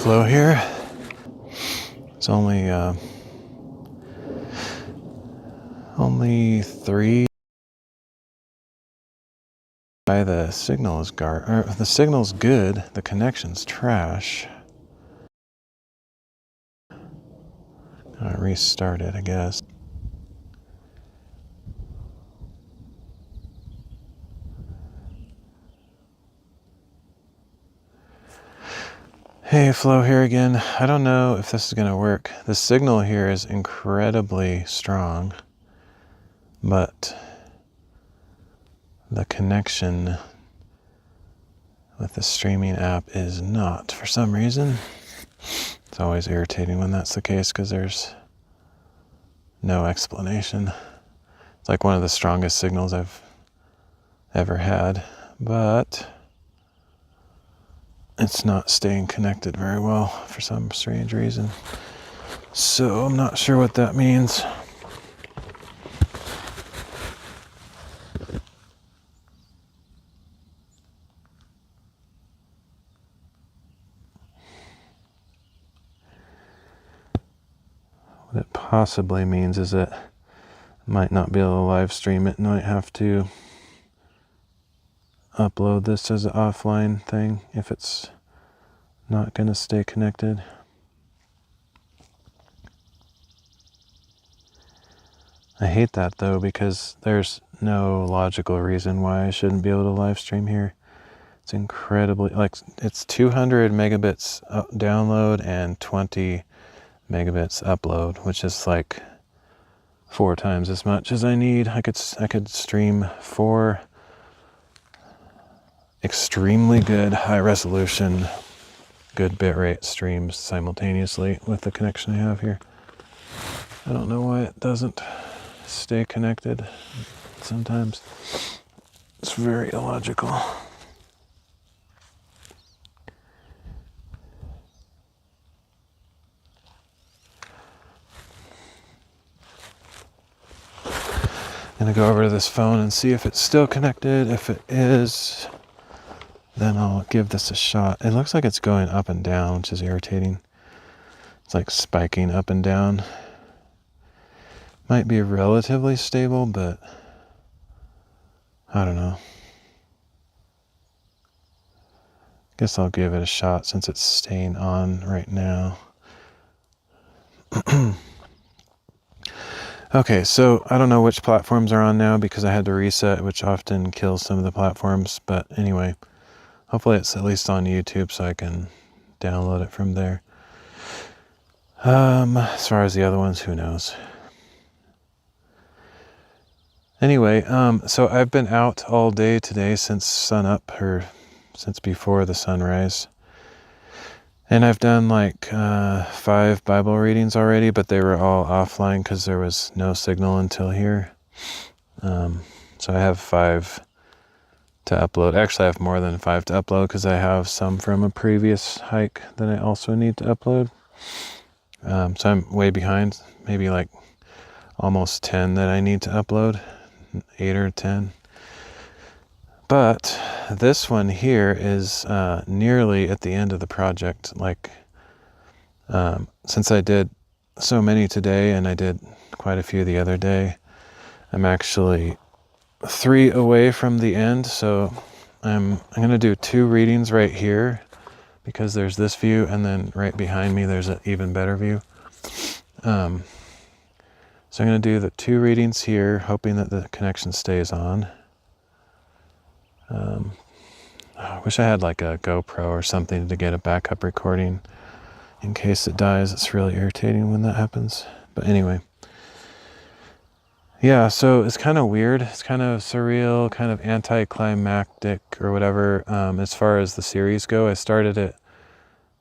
flow here. It's only 3. The signal is the signal's good. The connection's trash. I restart it, I guess. Hey, Flo here again. I don't know if this is going to work. The signal here is incredibly strong, but the connection with the streaming app is not for some reason. It's always irritating when that's the case because there's no explanation. It's like one of the strongest signals I've ever had, but it's not staying connected very well for some strange reason. So I'm not sure what that means. What it possibly means is that I might not be able to live stream it and I might have to upload this as an offline thing if it's not going to stay connected. I hate that though because there's no logical reason why I shouldn't be able to live stream here. It's incredibly, like, it's 200 megabits download and 20 megabits upload, which is like 4 times as much as I need. I could stream 4 extremely good, high resolution, good bitrate streams simultaneously with the connection I have here. I don't know why it doesn't stay connected sometimes. It's very illogical. I'm gonna go over to this phone and see if it's still connected. If it is, then I'll give this a shot. It looks like it's going up and down, which is irritating. It's like spiking up and down. Might be relatively stable, but I don't know. Guess I'll give it a shot since it's staying on right now. Okay, so I don't know which platforms are on now because I had to reset, which often kills some of the platforms. But anyway, hopefully it's at least on YouTube so I can download it from there. As far as the other ones, who knows? Anyway, so I've been out all day today since sunup, or since before the sunrise. And I've done like 5 Bible readings already, but they were all offline because there was no signal until here. So I have 5 to upload. Actually, I have more than 5 to upload because I have some from a previous hike that I also need to upload. So I'm way behind, maybe like almost 10 that I need to upload, 8 or 10. But this one here is nearly at the end of the project. Like, since I did so many today and I did quite a few the other day, I'm actually 3 away from the end. So I'm going to do 2 readings right here because there's this view, and then right behind me there's an even better view. So I'm going to do the 2 readings here, hoping that the connection stays on. I wish I had like a GoPro or something to get a backup recording in case it dies. It's really irritating when that happens. But anyway, yeah, so it's kind of weird. It's kind of surreal, kind of anticlimactic or whatever. As far as the series go, I started it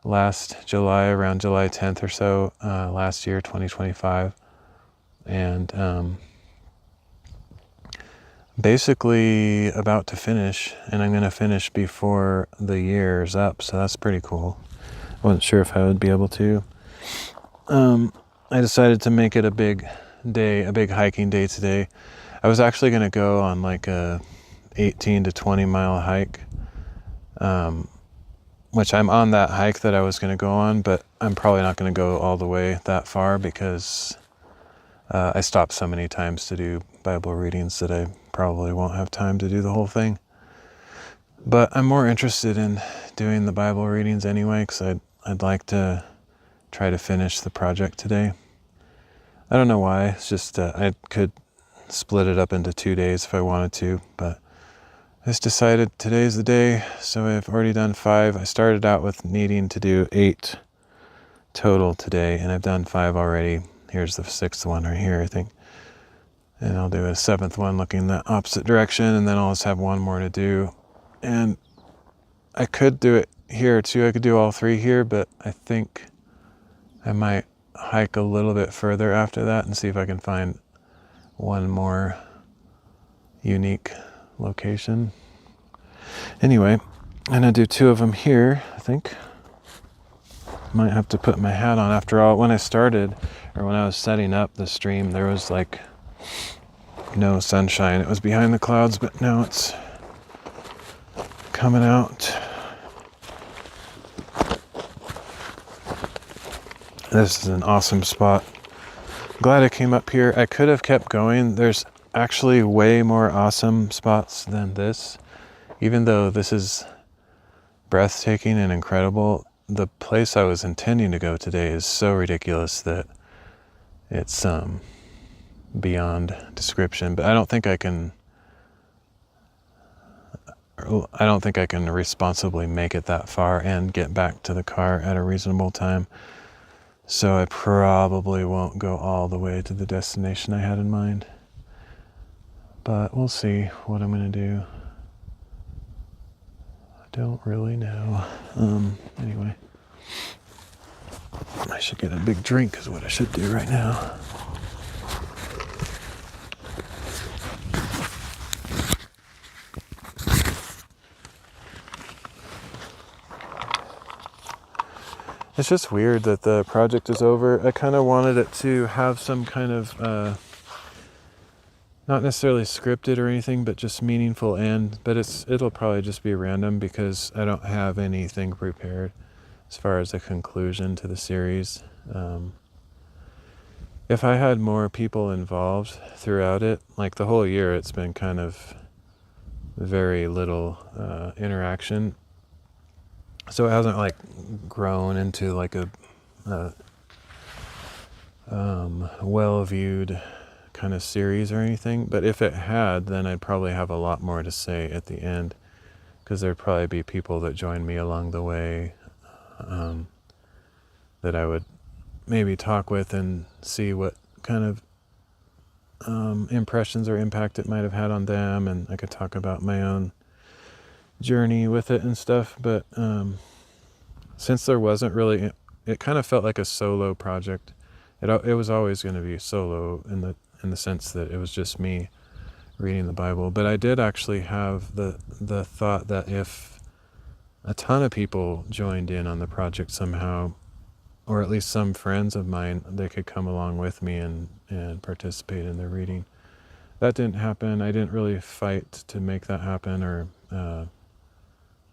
last July, around July 10th or so, last year, 2025. And basically about to finish, and I'm going to finish before the year's up, so that's pretty cool. I wasn't sure if I would be able to. I decided to make it a big day, a big hiking day today. I was actually going to go on like a 18 to 20 mile hike, which I'm on that hike that I was going to go on, but I'm probably not going to go all the way that far because I stopped so many times to do Bible readings that I probably won't have time to do the whole thing. But I'm more interested in doing the Bible readings anyway, because I'd like to try to finish the project today. I don't know why. It's just I could split it up into 2 days if I wanted to, but I just decided today's the day, so I've already done 5. I started out with needing to do 8 total today, and I've done 5 already. Here's the 6th one right here, I think. And I'll do a 7th one looking the opposite direction, and then I'll just have 1 more to do. And I could do it here too. I could do all 3 here, but I think I might hike a little bit further after that and see if I can find 1 more unique location. Anyway, I'm gonna do 2 of them here, I think. Might have to put my hat on. After all, when I started, or when I was setting up the stream, there was like no sunshine. It was behind the clouds, but now it's coming out. This is an awesome spot. Glad I came up here. I could have kept going. There's actually way more awesome spots than this. Even though this is breathtaking and incredible, the place I was intending to go today is so ridiculous that it's beyond description. But I don't think I can responsibly make it that far and get back to the car at a reasonable time. So I probably won't go all the way to the destination I had in mind. But we'll see what I'm going to do. I don't really know. Anyway, I should get a big drink is what I should do right now. It's just weird that the project is over. I kind of wanted it to have some kind of, not necessarily scripted or anything, but just meaningful end. But it'll probably just be random because I don't have anything prepared as far as a conclusion to the series. If I had more people involved throughout it, like the whole year, it's been kind of very little interaction. So it hasn't like grown into like a well-viewed kind of series or anything. But if it had, then I'd probably have a lot more to say at the end, because there'd probably be people that joined me along the way that I would maybe talk with and see what kind of impressions or impact it might have had on them, and I could talk about my own journey with it and stuff. But since there wasn't really, it kind of felt like a solo project. It was always going to be solo in the sense that it was just me reading the Bible. But I did actually have the thought that if a ton of people joined in on the project somehow, or at least some friends of mine, they could come along with me and participate in the reading. That didn't happen. I didn't really fight to make that happen, or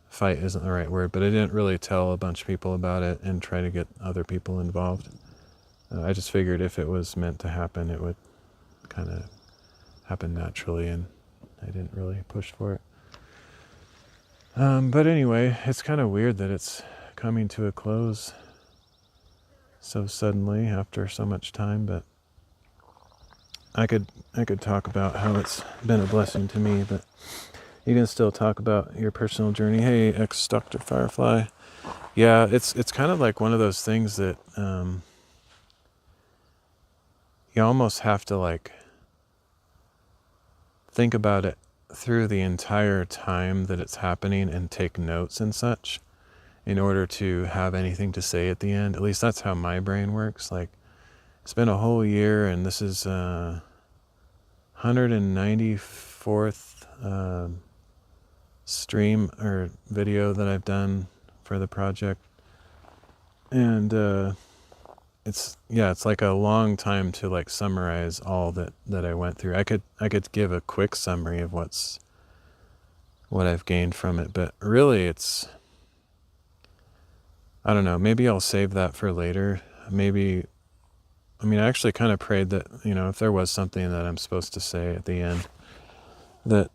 fight isn't the right word, but I didn't really tell a bunch of people about it and try to get other people involved. I just figured if it was meant to happen, it would kind of happen naturally, and I didn't really push for it. But anyway, it's kind of weird that it's coming to a close so suddenly after so much time, but I could talk about how it's been a blessing to me, but you can still talk about your personal journey. Hey, ex-Dr. Firefly. Yeah, it's kind of like one of those things that you almost have to like think about it through the entire time that it's happening and take notes and such in order to have anything to say at the end. At least that's how my brain works. Like, it's been a whole year, and this is 194th stream or video that I've done for the project, and it's like a long time to like summarize all that I went through. I could give a quick summary of what I've gained from it, but really it's I don't know, maybe I'll save that for later. Maybe, I mean, I actually kind of prayed that, if there was something that I'm supposed to say at the end, that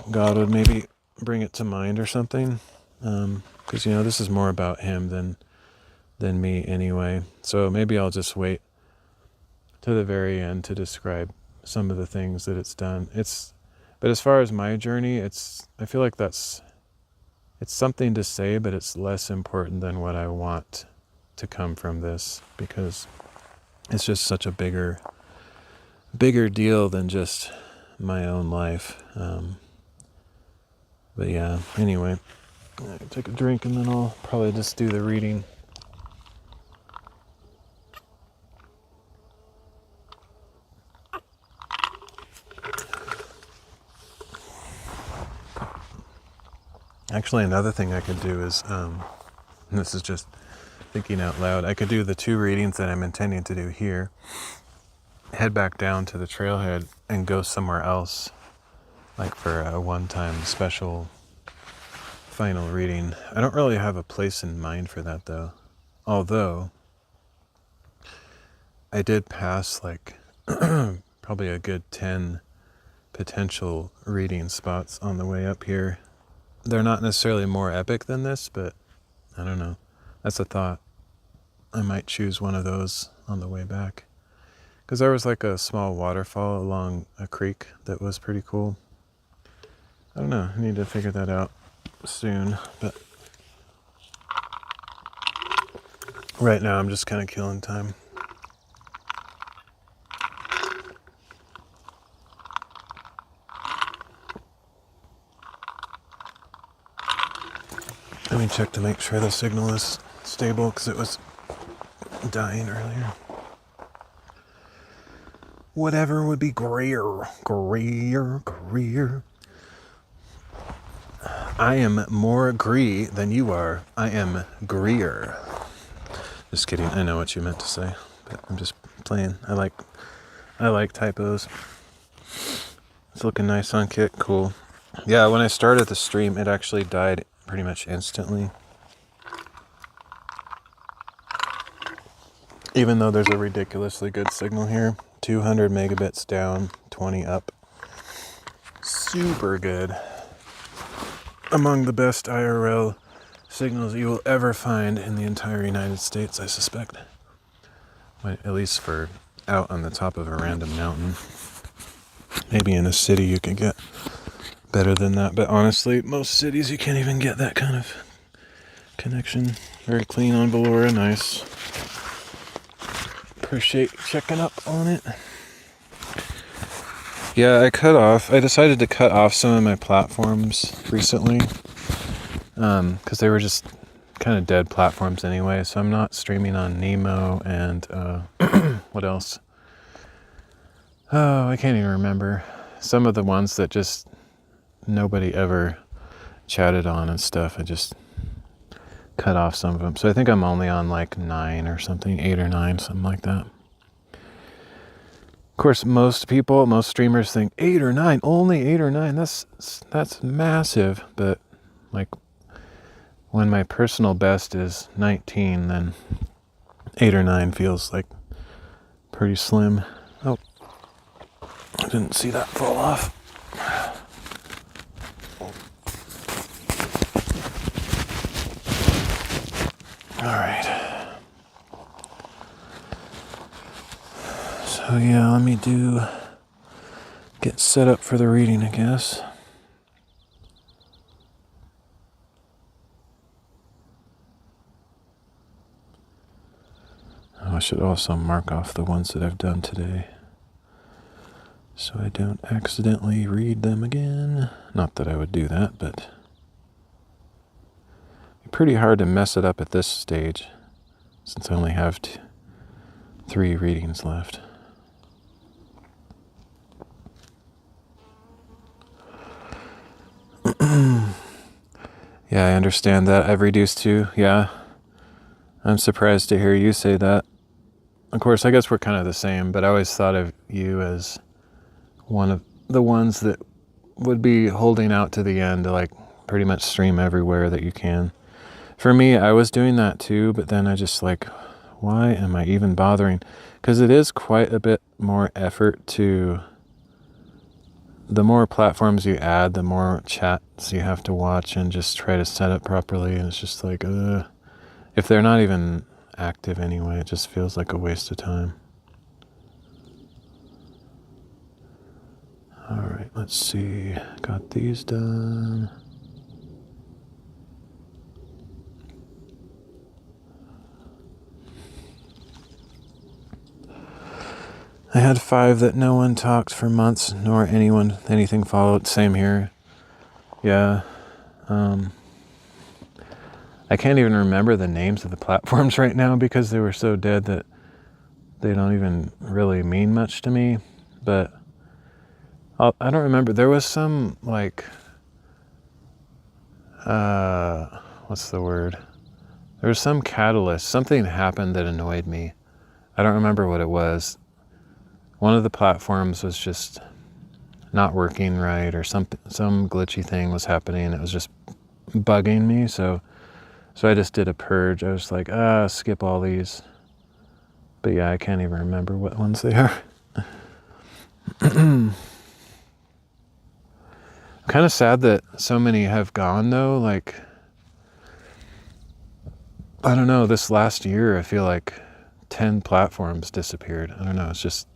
God would maybe bring it to mind or something. Because, this is more about him than me anyway. So maybe I'll just wait to the very end to describe some of the things that it's done. But as far as my journey, I feel like it's something to say, but it's less important than what I want to come from this, because it's just such a bigger deal than just my own life. But yeah, anyway, I'll take a drink and then I'll probably just do the reading. Actually, another thing I could do is, and this is just thinking out loud, I could do the 2 readings that I'm intending to do here, head back down to the trailhead and go somewhere else, like for a one-time special final reading. I don't really have a place in mind for that though. Although, I did pass like probably a good 10 potential reading spots on the way up here. They're not necessarily more epic than this, but I don't know. That's a thought. I might choose one of those on the way back. Because there was like a small waterfall along a creek that was pretty cool. I don't know. I need to figure that out soon. But right now I'm just kind of killing time. Let me check to make sure the signal is stable because it was dying earlier. Whatever would be greer. I am more gree than you are. I am greer. Just kidding. I know what you meant to say, but I'm just playing. I like typos. It's looking nice on Kit. Cool. Yeah, when I started the stream, it actually died pretty much instantly. Even though there's a ridiculously good signal here. 200 megabits down, 20 up. Super good. Among the best IRL signals you will ever find in the entire United States, I suspect. At least for out on the top of a random mountain. Maybe in a city you can get better than that, but honestly, most cities you can't even get that kind of connection. Very clean on Ballora, nice. Appreciate checking up on it. Yeah, I decided to cut off some of my platforms recently, because they were just kind of dead platforms anyway, so I'm not streaming on Nemo and, what else? Oh, I can't even remember. Some of the ones that just nobody ever chatted on and stuff, I just cut off some of them. So I think I'm only on like 9 or something, 8 or 9, something like that. Of course, most streamers think 8 or 9, only 8 or 9. That's massive. But like when my personal best is 19, then 8 or 9 feels like pretty slim. Oh, I didn't see that fall off. All right. So yeah, let me get set up for the reading, I guess. Oh, I should also mark off the ones that I've done today, so I don't accidentally read them again. Not that I would do that, but it'd be pretty hard to mess it up at this stage, since I only have 3 readings left. Yeah, I understand that. I've reduced to, yeah. I'm surprised to hear you say that. Of course, I guess we're kind of the same, but I always thought of you as one of the ones that would be holding out to the end to like pretty much stream everywhere that you can. For me, I was doing that too, but then I just like, why am I even bothering? Because it is quite a bit more effort to, the more platforms you add, the more chats you have to watch and just try to set it properly. And it's just like, if they're not even active anyway, it just feels like a waste of time. All right, let's see. Got these done. I had 5 that no one talked for months, nor anything followed. Same here. Yeah. I can't even remember the names of the platforms right now because they were so dead that they don't even really mean much to me. But I don't remember. There was some, like, what's the word? There was some catalyst. Something happened that annoyed me. I don't remember what it was. One of the platforms was just not working right, or some glitchy thing was happening. It was just bugging me. So I just did a purge. I was like, skip all these. But yeah, I can't even remember what ones they are. I'm kind of sad that so many have gone though. Like, I don't know, this last year I feel like 10 platforms disappeared. I don't know, it's just,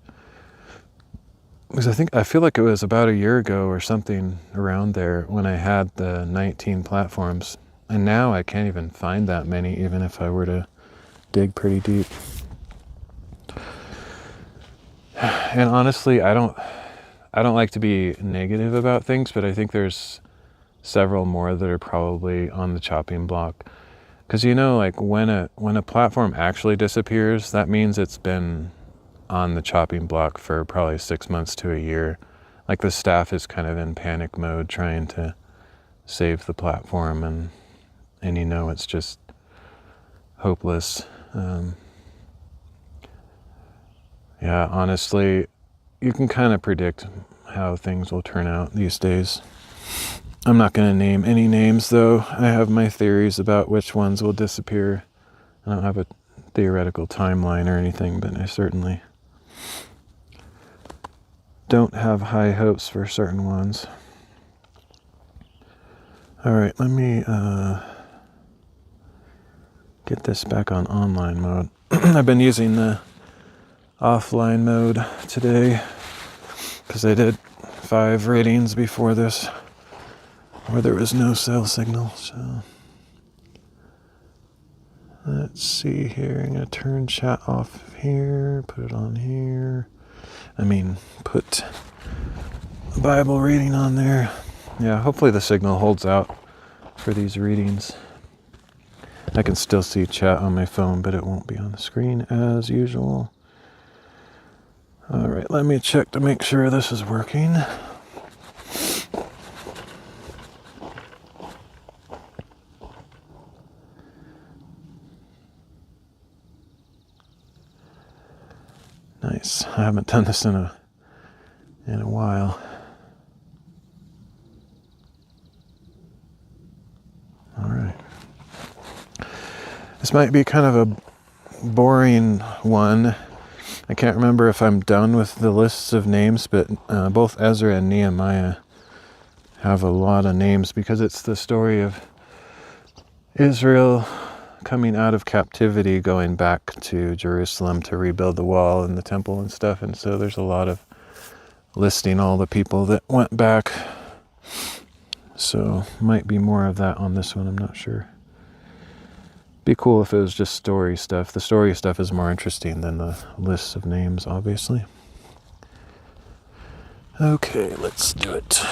because I feel like it was about a year ago or something around there when I had the 19 platforms. And now I can't even find that many, even if I were to dig pretty deep. And honestly, I don't like to be negative about things, but I think there's several more that are probably on the chopping block. Because like when a platform actually disappears, that means it's been on the chopping block for probably 6 months to a year. Like the staff is kind of in panic mode trying to save the platform, and it's just hopeless. Yeah, honestly, you can kind of predict how things will turn out these days. I'm not going to name any names though. I have my theories about which ones will disappear. I don't have a theoretical timeline or anything, but I certainly don't have high hopes for certain ones. All right, let me get this back on online mode. I've been using the offline mode today because I did 5 readings before this where there was no cell signal. So let's see here. I'm going to turn chat off here, put it on here. Put the Bible reading on there. Yeah, hopefully the signal holds out for these readings. I can still see chat on my phone, but it won't be on the screen as usual. All right, let me check to make sure this is working. Nice. I haven't done this in a while. All right. This might be kind of a boring one. I can't remember if I'm done with the lists of names, but both Ezra and Nehemiah have a lot of names because it's the story of Israel coming out of captivity, going back to Jerusalem to rebuild the wall and the temple and stuff. And so there's a lot of listing all the people that went back. So might be more of that on this one, I'm not sure. Be cool if it was just story stuff. The story stuff is more interesting than the lists of names, obviously. Okay, let's do it.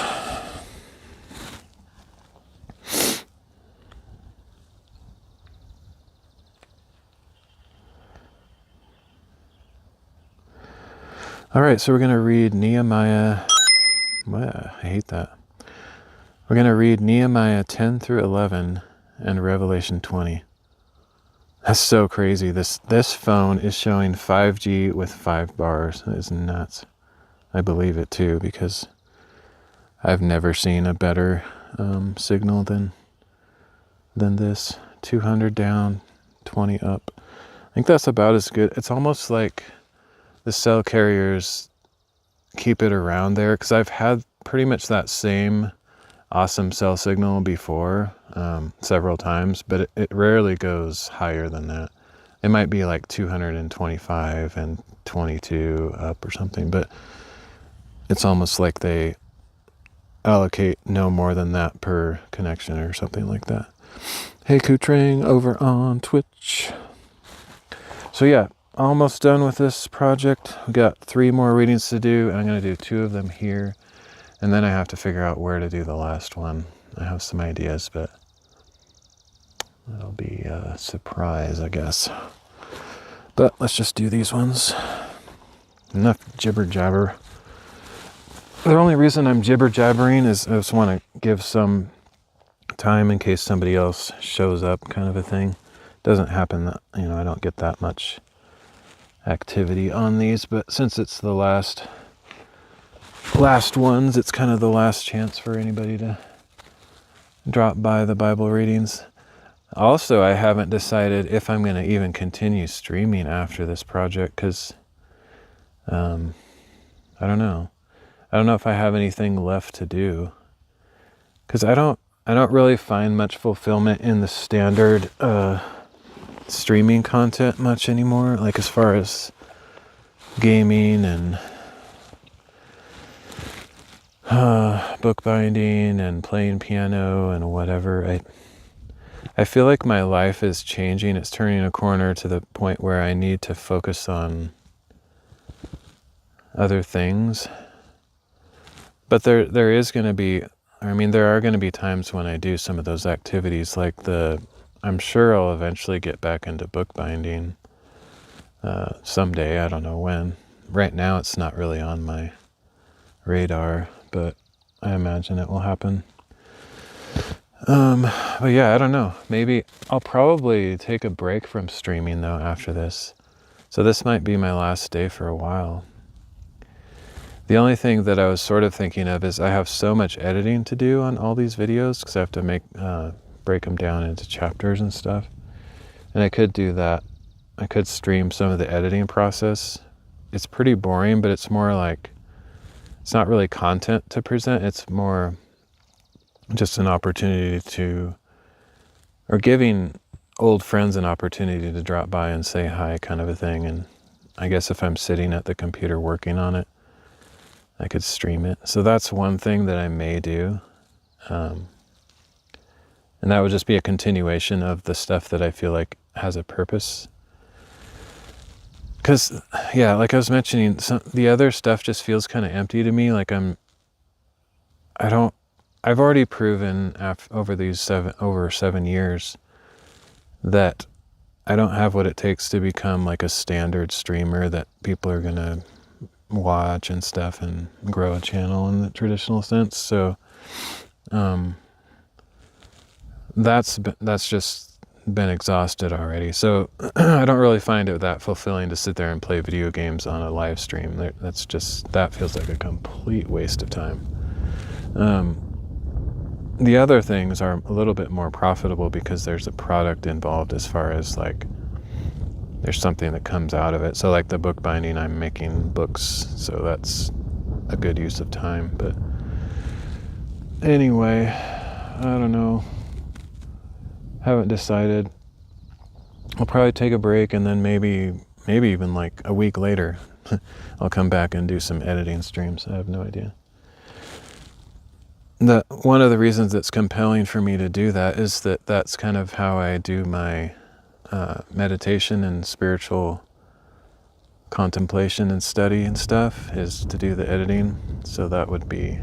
All right, so we're going to read Nehemiah. I hate that. We're going to read Nehemiah 10 through 11 and Revelation 20. That's so crazy. This phone is showing 5G with 5 bars. That is nuts. I believe it too, because I've never seen a better signal than this. 200 down, 20 up. I think that's about as good. It's almost like the cell carriers keep it around there, because I've had pretty much that same awesome cell signal before, several times, but it rarely goes higher than that. It might be like 225 and 22 up or something, but it's almost like they allocate no more than that per connection or something like that. Hey Kutrang over on Twitch. So yeah, almost done with this project. We got 3 more readings to do, and I'm going to do 2 of them here, and then I have to figure out where to do the last one. I have some ideas, but that'll be a surprise, I guess. But let's just do these ones. Enough jibber jabber. The only reason I'm jibber jabbering is I just want to give some time in case somebody else shows up, kind of a thing. Doesn't happen that, I don't get that much activity on these, but since it's the last ones, it's kind of the last chance for anybody to drop by the Bible readings. Also, I haven't decided if I'm going to even continue streaming after this project, because I don't know. I don't know if I have anything left to do, because I don't really find much fulfillment in the standard streaming content much anymore, like as far as gaming and bookbinding and playing piano and whatever. I feel like my life is changing. It's turning a corner to the point where I need to focus on other things. But there is going to be, there are going to be times when I do some of those activities, like I'm sure I'll eventually get back into bookbinding someday. I don't know when. Right now it's not really on my radar, but I imagine it will happen. But yeah, I don't know. Maybe I'll probably take a break from streaming though after this. So this might be my last day for a while. The only thing that I was sort of thinking of is I have so much editing to do on all these videos, because I have to break them down into chapters and stuff. And I could do that. I could stream some of the editing process. It's pretty boring, but it's more like, it's not really content to present. It's more just an opportunity or giving old friends an opportunity to drop by and say hi, kind of a thing. And I guess if I'm sitting at the computer working on it, I could stream it. So that's one thing that I may do. And that would just be a continuation of the stuff that I feel like has a purpose. Because, yeah, like I was mentioning, the other stuff just feels kind of empty to me. Like I've already proven over these over 7 years that I don't have what it takes to become like a standard streamer that people are going to watch and stuff and grow a channel in the traditional sense. So that's just been exhausted already. So I don't really find it that fulfilling to sit there and play video games on a live stream. That feels like a complete waste of time. The other things are a little bit more profitable because there's a product involved, as far as like there's something that comes out of it. So like the bookbinding, I'm making books, so that's a good use of time. But anyway, I don't know. Haven't decided. I'll probably take a break, and then maybe even like a week later, I'll come back and do some editing streams. I have no idea. One of the reasons it's compelling for me to do that is that's kind of how I do my meditation and spiritual contemplation and study and stuff, is to do the editing. So that would be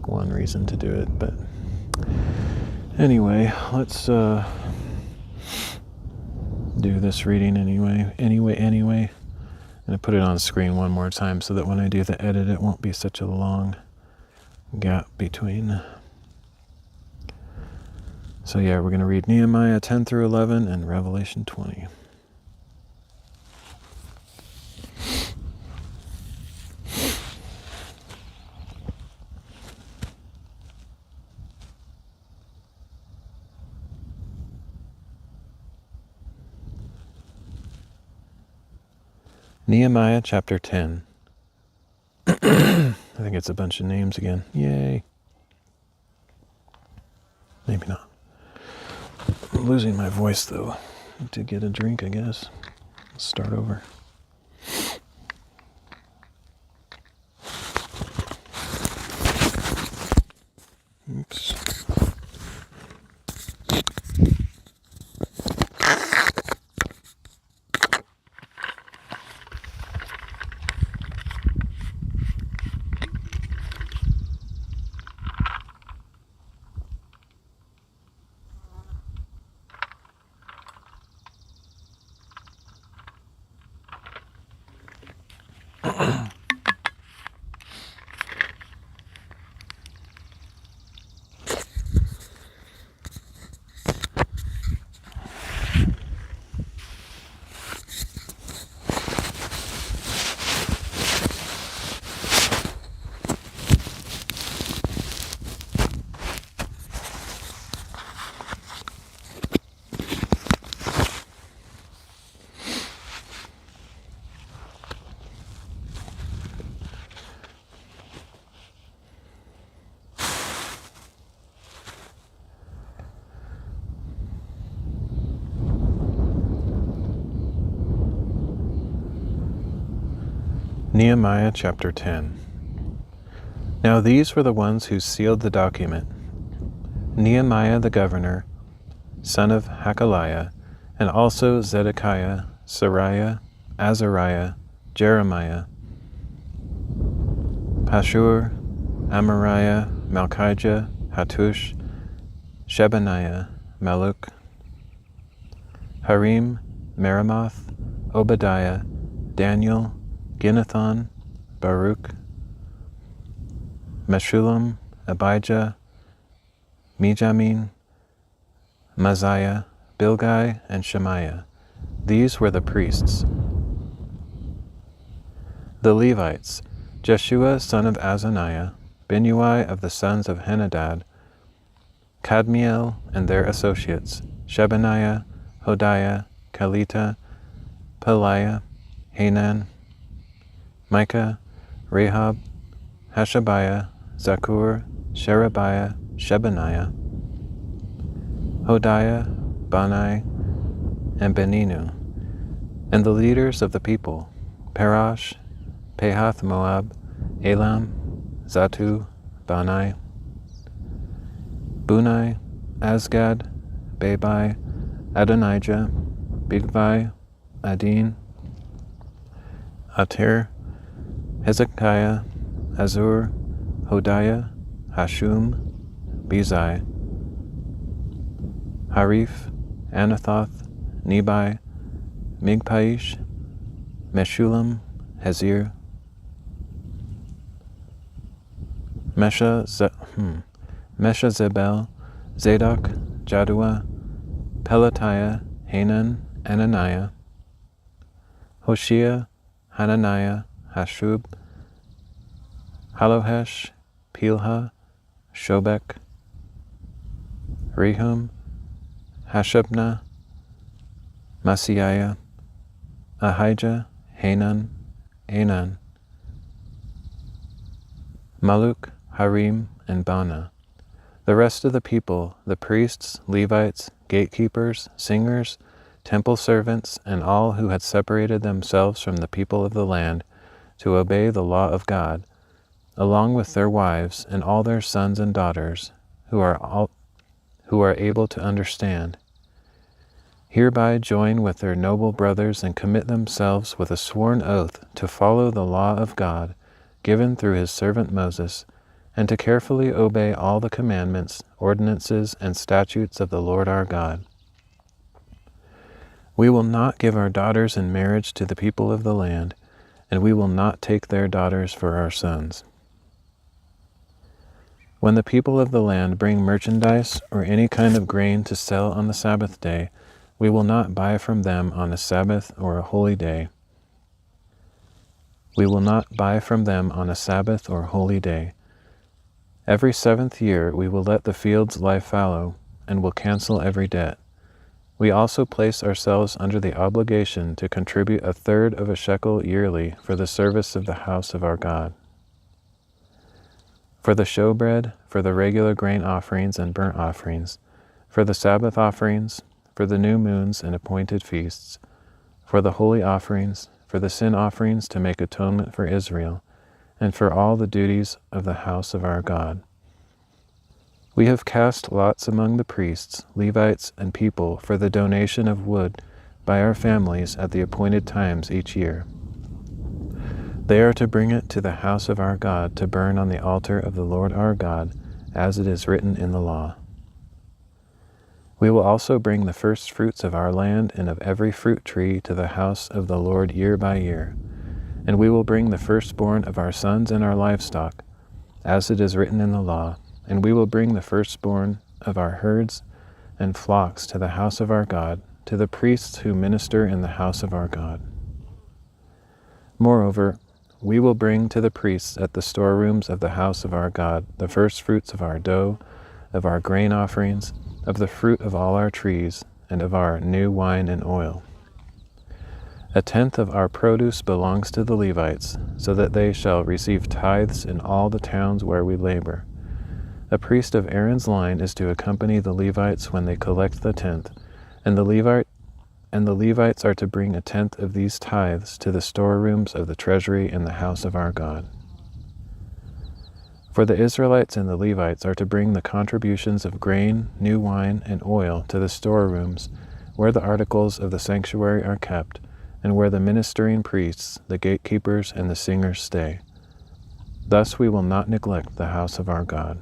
one reason to do it. But anyway, let's do this reading anyway. I'm gonna put it on screen one more time so that when I do the edit, it won't be such a long gap between. So yeah, we're going to read Nehemiah 10 through 11 and Revelation 20. Nehemiah chapter 10. I think it's a bunch of names again. Yay. Maybe not. I'm losing my voice though. Need to get a drink, I guess. Let's start over. Oops. Nehemiah chapter 10. Now these were the ones who sealed the document: Nehemiah the governor, son of Hakaliah, and also Zedekiah, Sariah, Azariah, Jeremiah, Pashur, Amariah, Malchijah, Hattush, Shebaniah, Maluk, Harim, Meremoth, Obadiah, Daniel, Ginnethon, Baruch, Meshullam, Abijah, Mijamin, Maziah, Bilgai, and Shemaiah. These were the priests. The Levites: Jeshua son of Azaniah, Binnui of the sons of Henadad, Kadmiel and their associates, Shebaniah, Hodiah, Kelita, Peliah, Hanan, Micah, Rahab, Hashabiah, Zakur, Sherebiah, Shebaniah, Hodiah, Bani, and Beninu, and the leaders of the people: Parash, Pahath Moab, Elam, Zatu, Bani, Bunai, Asgad, Babai, Adonijah, Bigvai, Adin, Atir, Hezekiah, Azur, Hodiah, Hashum, Bezai, Harif, Anathoth, Nebai, Migpaish, Meshullam, Hezir, Meshazabel, Zadok, Jaddua, Pelatiah, Hanan, Ananiah, Hoshea, Hananiah, Hashub, Halohesh, Pilha, Shobek, Rehum, Hashabnah, Masiah, Ahijah, Hanan, Anan, Maluk, Harim, and Bana. The rest of the people, the priests, Levites, gatekeepers, singers, temple servants, and all who had separated themselves from the people of the land to obey the law of God, along with their wives and all their sons and daughters, who are able to understand, hereby join with their noble brothers and commit themselves with a sworn oath to follow the law of God given through his servant Moses, and to carefully obey all the commandments, ordinances, and statutes of the Lord our God. We will not give our daughters in marriage to the people of the land, and we will not take their daughters for our sons. When the people of the land bring merchandise or any kind of grain to sell on the Sabbath day, we will not buy from them on a Sabbath or a holy day. We will not buy from them on a Sabbath or holy day. Every 7th year we will let the fields lie fallow, and will cancel every debt. We also place ourselves under the obligation to contribute 1/3 of a shekel yearly for the service of the house of our God. For the showbread, for the regular grain offerings and burnt offerings, for the Sabbath offerings, for the new moons and appointed feasts, for the holy offerings, for the sin offerings to make atonement for Israel, and for all the duties of the house of our God. We have cast lots among the priests, Levites, and people for the donation of wood by our families at the appointed times each year. They are to bring it to the house of our God to burn on the altar of the Lord our God, as it is written in the law. We will also bring the first fruits of our land and of every fruit tree to the house of the Lord year by year. And we will bring the firstborn of our sons and our livestock, as it is written in the law, and we will bring the firstborn of our herds and flocks to the house of our God, to the priests who minister in the house of our God. Moreover, we will bring to the priests at the storerooms of the house of our God the first fruits of our dough, of our grain offerings, of the fruit of all our trees, and of our new wine and oil. 1/10 of our produce belongs to the Levites, so that they shall receive tithes in all the towns where we labor. A priest of Aaron's line is to accompany the Levites when they collect the 10th, and the Levites are to bring 1/10 of these tithes to the storerooms of the treasury in the house of our God. For the Israelites and the Levites are to bring the contributions of grain, new wine, and oil to the storerooms, where the articles of the sanctuary are kept, and where the ministering priests, the gatekeepers, and the singers stay. Thus we will not neglect the house of our God.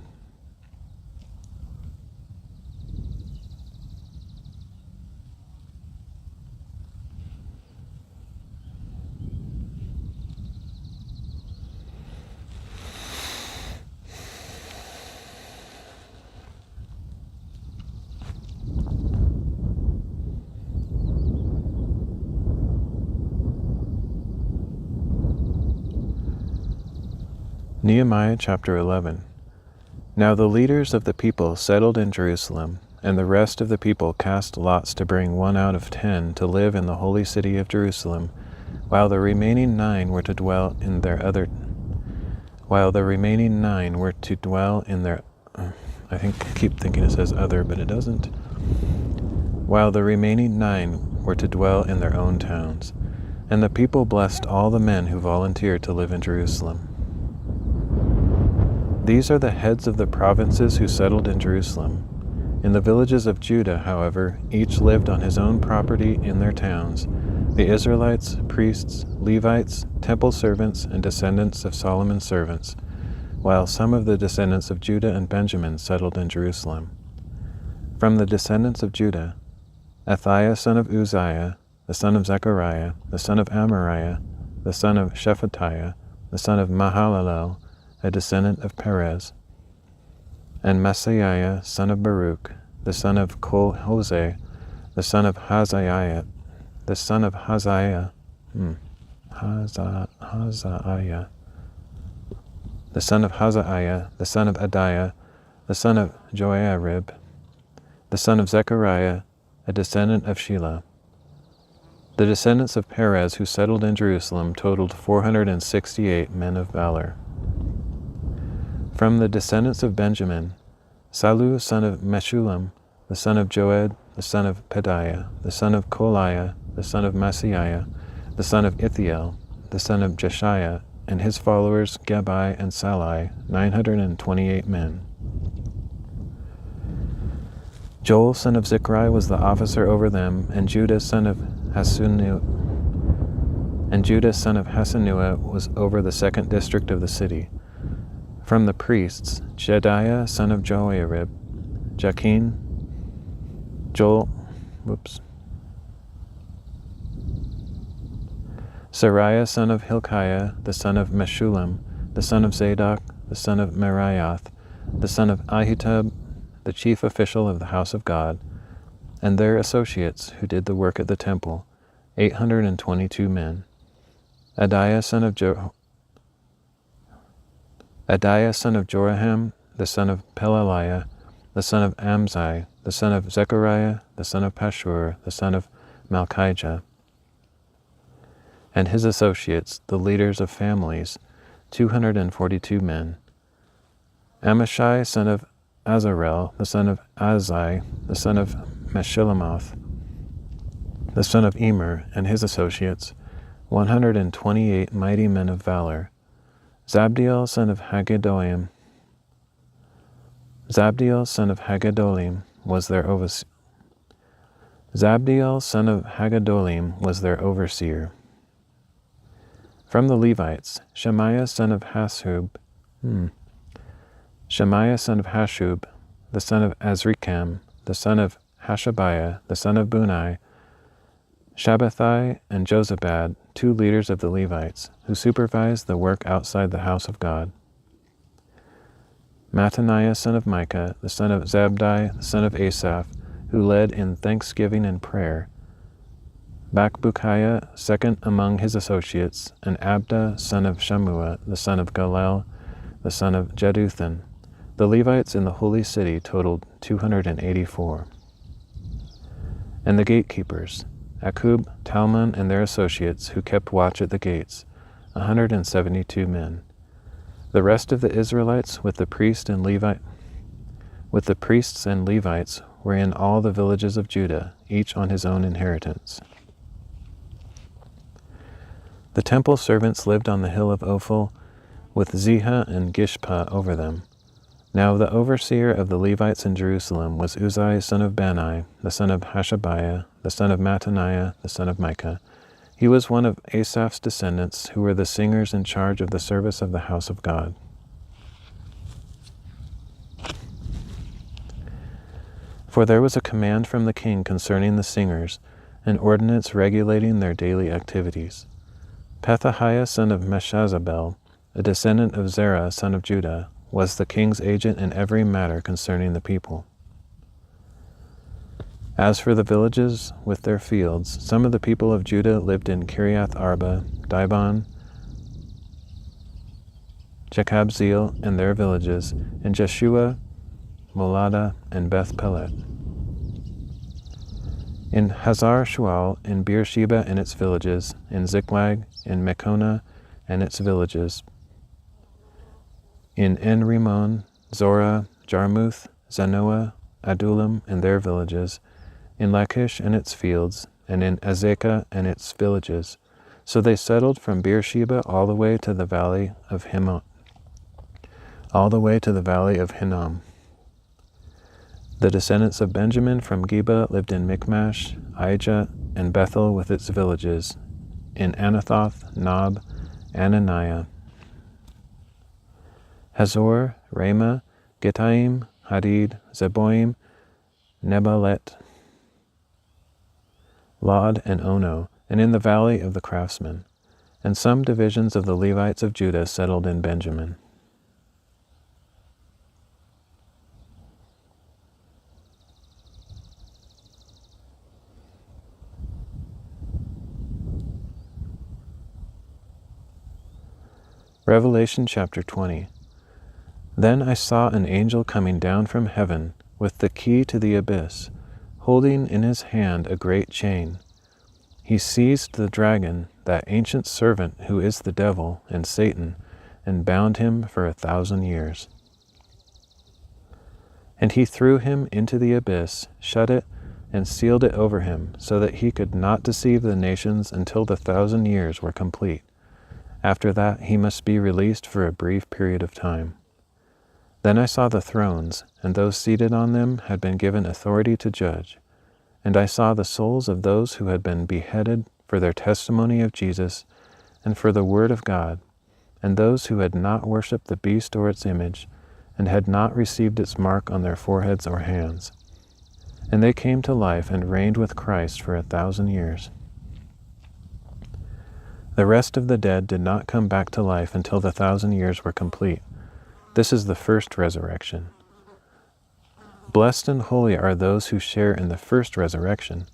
Nehemiah chapter 11. Now the leaders of the people settled in Jerusalem, and the rest of the people cast lots to bring 1 out of 10 to live in the holy city of Jerusalem, while the remaining 9 were to dwell in their other. I keep thinking it says other, but it doesn't. While the remaining 9 were to dwell in their own towns, and the people blessed all the men who volunteered to live in Jerusalem. These are the heads of the provinces who settled in Jerusalem. In the villages of Judah, however, each lived on his own property in their towns, the Israelites, priests, Levites, temple servants, and descendants of Solomon's servants, while some of the descendants of Judah and Benjamin settled in Jerusalem. From the descendants of Judah, Athaiah son of Uzziah, the son of Zechariah, the son of Amariah, the son of Shephatiah, the son of Mahalalel, a descendant of Perez, and Maaseiah son of Baruch, the son of Kol-Hoseh, the son of Hazaiah, the son of Hazaiah, Hazaiah, the son of Hazaiah, the son of Adiah, the son of Joiarib, the son of Zechariah, a descendant of Shelah. The descendants of Perez who settled in Jerusalem totaled 468 men of valor. From the descendants of Benjamin, Salu son of Meshullam, the son of Joed, the son of Pedaiah, the son of Koliah, the son of Maaseiah, the son of Ithiel, the son of Jeshiah, and his followers Gabai and Salai, 928 men. Joel son of Zichri was the officer over them, and Judah son of Hasanua was over the second district of the city. From the priests, Jedaiah son of Joiarib, Sariah son of Hilkiah, the son of Meshullam, the son of Zadok, the son of Meraioth, the son of Ahitub, the chief official of the house of God, and their associates who did the work at the temple, 822 men. Adiah son of Joraham, the son of Pelaliah, the son of Amzai, the son of Zechariah, the son of Pashur, the son of Malchijah, and his associates, the leaders of families, 242 men. Amashai, son of Azarel, the son of Azai, the son of Meshillemoth, the son of Emer, and his associates, 128 mighty men of valor. Zabdiel, son of Haggedolim, was their overseer. Zabdiel, son of Haggedolim, was their overseer. From the Levites, Shemaiah, son of Hashub, the son of Azrikam, the son of Hashabiah, the son of Bunai, Shabbathai and Jozabad, 2 leaders of the Levites, who supervised the work outside the house of God. Mattaniah, son of Micah, the son of Zabdi, the son of Asaph, who led in thanksgiving and prayer. Bakbukiah, second among his associates, and Abda, son of Shammua, the son of Galel, the son of Jeduthun. The Levites in the holy city totaled 284. And the gatekeepers, Akub, Talmon, and their associates, who kept watch at the gates, 172 men. The rest of the Israelites with the priests and Levites were in all the villages of Judah, each on his own inheritance. The temple servants lived on the hill of Ophel, with Ziha and Gishpa over them. Now the overseer of the Levites in Jerusalem was Uzai, son of Bani, the son of Hashabiah, the son of Mattaniah, the son of Micah. He was one of Asaph's descendants, who were the singers in charge of the service of the house of God. For there was a command from the king concerning the singers, an ordinance regulating their daily activities. Pethahiah, son of Meshazabel, a descendant of Zerah, son of Judah, was the king's agent in every matter concerning the people. As for the villages with their fields, some of the people of Judah lived in Kiriath Arba, Dibon, Jekabzeel and their villages, in Jeshua, Molada, and Beth Pelet. In Hazar Shual, in Beersheba and its villages, in Ziklag, in Mekona and its villages, in En-Rimmon, Zorah, Jarmuth, Zanoah, Adullam and their villages, in Lachish and its fields, and in Azekah and its villages. So they settled from Beersheba all the way to the valley of Hinnom. The descendants of Benjamin from Geba lived in Michmash, Aijah, and Bethel with its villages, in Anathoth, Nob, Ananiah, Hazor, Ramah, Gittaim, Hadid, Zeboim, Nebalet, Lod, and Ono, and in the valley of the craftsmen. And some divisions of the Levites of Judah settled in Benjamin. Revelation chapter 20. Then I saw an angel coming down from heaven with the key to the abyss, holding in his hand a great chain. He seized the dragon, that ancient servant who is the devil and Satan, and bound him for 1,000 years. And he threw him into the abyss, shut it, and sealed it over him, so that he could not deceive the nations until the 1,000 years were complete. After that he must be released for a brief period of time. Then I saw the thrones, and those seated on them had been given authority to judge. And I saw the souls of those who had been beheaded for their testimony of Jesus and for the word of God, and those who had not worshipped the beast or its image, and had not received its mark on their foreheads or hands. And they came to life and reigned with Christ for 1,000 years. The rest of the dead did not come back to life until the 1,000 years were complete. This is the first resurrection. Blessed and holy are those who share in the first resurrection.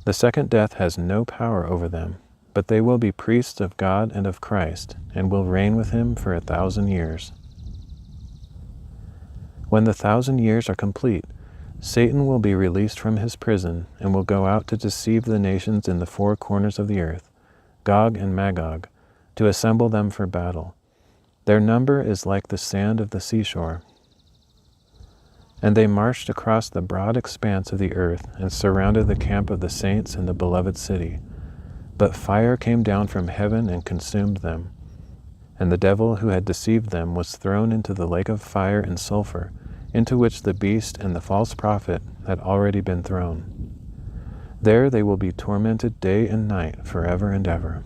The second death has no power over them, but they will be priests of God and of Christ, and will reign with him for 1,000 years. When the 1,000 years are complete, Satan will be released from his prison and will go out to deceive the nations in the four corners of the earth, Gog and Magog, to assemble them for battle. Their number is like the sand of the seashore. And they marched across the broad expanse of the earth and surrounded the camp of the saints in the beloved city. But fire came down from heaven and consumed them. And the devil who had deceived them was thrown into the lake of fire and sulfur, into which the beast and the false prophet had already been thrown. There they will be tormented day and night forever and ever.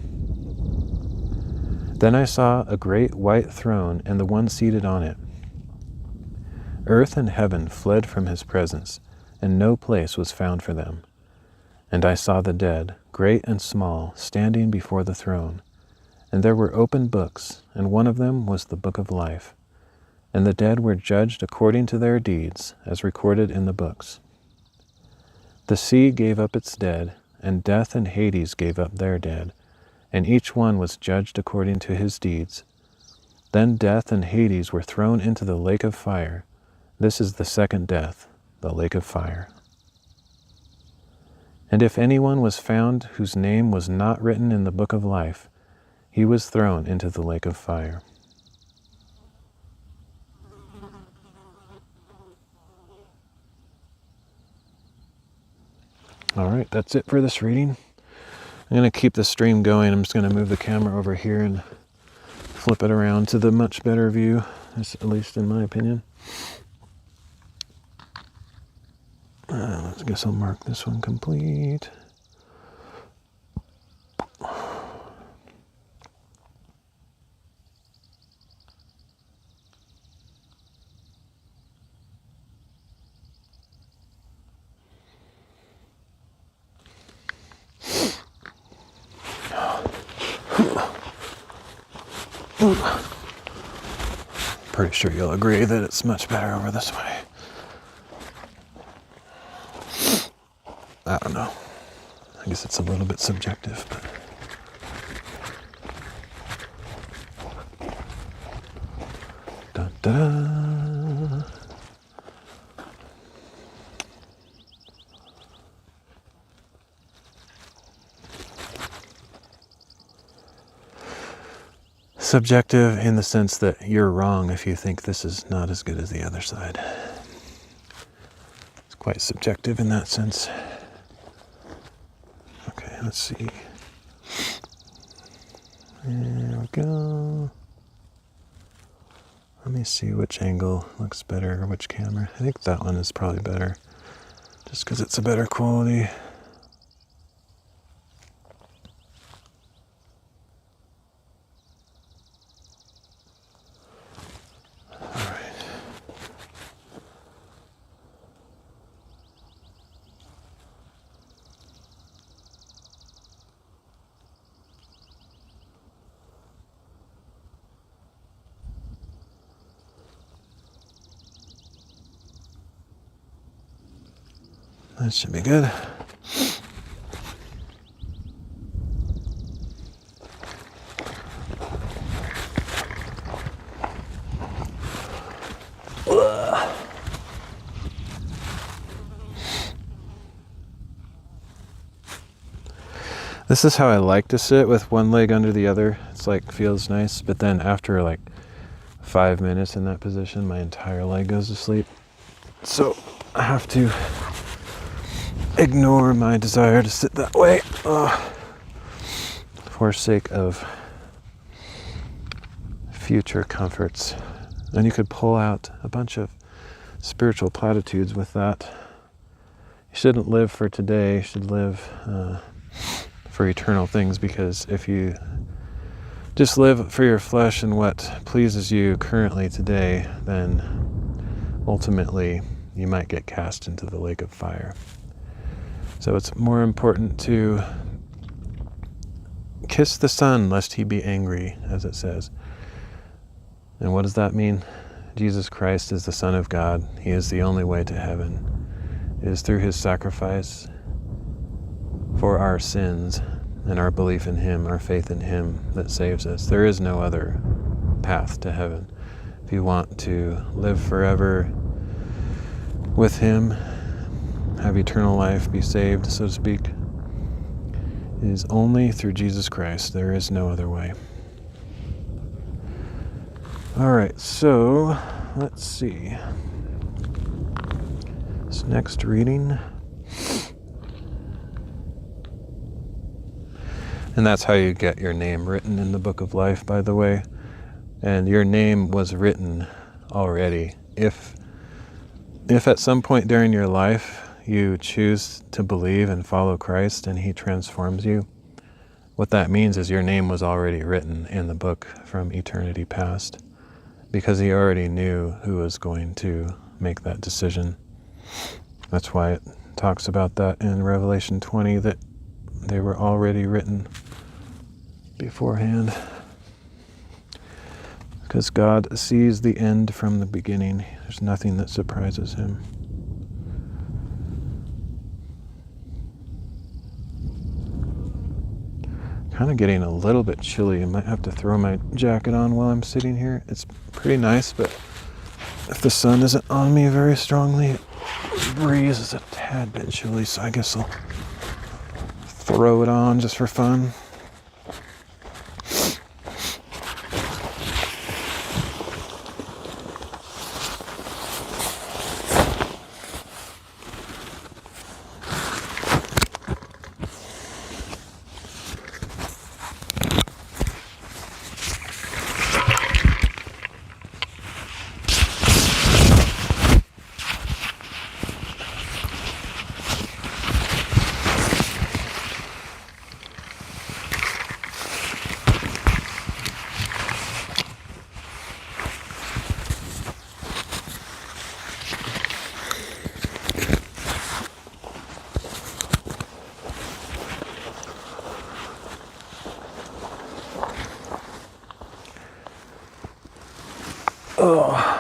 Then I saw a great white throne and the one seated on it. Earth and heaven fled from his presence, and no place was found for them. And I saw the dead, great and small, standing before the throne. And there were open books, and one of them was the book of life. And the dead were judged according to their deeds, as recorded in the books. The sea gave up its dead, and death and Hades gave up their dead, and each one was judged according to his deeds. Then death and Hades were thrown into the lake of fire. This is the second death, the lake of fire. And if anyone was found whose name was not written in the book of life, he was thrown into the lake of fire. All right, that's it for this reading. I'm going to keep the stream going. I'm just going to move the camera over here and flip it around to the much better view, at least in my opinion. I guess I'll mark this one complete. Pretty sure you'll agree that it's much better over this way. I don't know. I guess it's a little bit subjective, but... Dun, da-da. Subjective in the sense that you're wrong if you think this is not as good as the other side. It's quite subjective in that sense. Okay, let's see. There we go. Let me see which angle looks better, or which camera. I think that one is probably better, just because it's a better quality. That should be good. This is how I like to sit, with one leg under the other. It's like, feels nice, but then after like 5 minutes in that position, my entire leg goes to sleep. So I have to ignore my desire to sit that way for sake of future comforts. And you could pull out a bunch of spiritual platitudes with that. You shouldn't live for today, you should live for eternal things, because if you just live for your flesh and what pleases you currently today, then ultimately you might get cast into the lake of fire. So it's more important to kiss the Son lest he be angry, as it says. And what does that mean? Jesus Christ is the Son of God. He is the only way to heaven. It is through his sacrifice for our sins and our belief in him, our faith in him, that saves us. There is no other path to heaven. If you want to live forever with him have eternal life, be saved, so to speak, is only through Jesus Christ. There is no other way. All right, so let's see. This next reading. And that's how you get your name written in the book of life, by the way. And your name was written already. If at some point during your life you choose to believe and follow Christ and he transforms you, what that means is your name was already written in the book from eternity past, because he already knew who was going to make that decision. That's why it talks about that in Revelation 20, that they were already written beforehand. Because God sees the end from the beginning. There's nothing that surprises him. Kind of getting a little bit chilly. I might have to throw my jacket on while I'm sitting here. It's pretty nice, but if the sun isn't on me very strongly, the breeze is a tad bit chilly, so I guess I'll throw it on just for fun.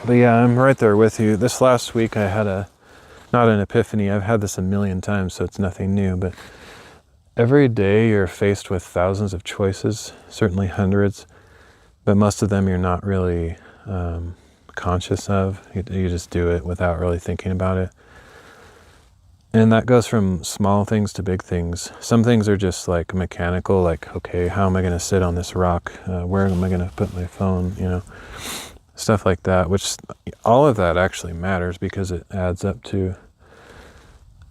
But yeah, I'm right there with you. This last week I had not an epiphany. I've had this a million times, so it's nothing new. But every day you're faced with thousands of choices, certainly hundreds, but most of them you're not really conscious of. You just do it without really thinking about it. And that goes from small things to big things. Some things are just like mechanical, like, okay, how am I going to sit on this rock? Where am I going to put my phone? Stuff like that, which all of that actually matters because it adds up to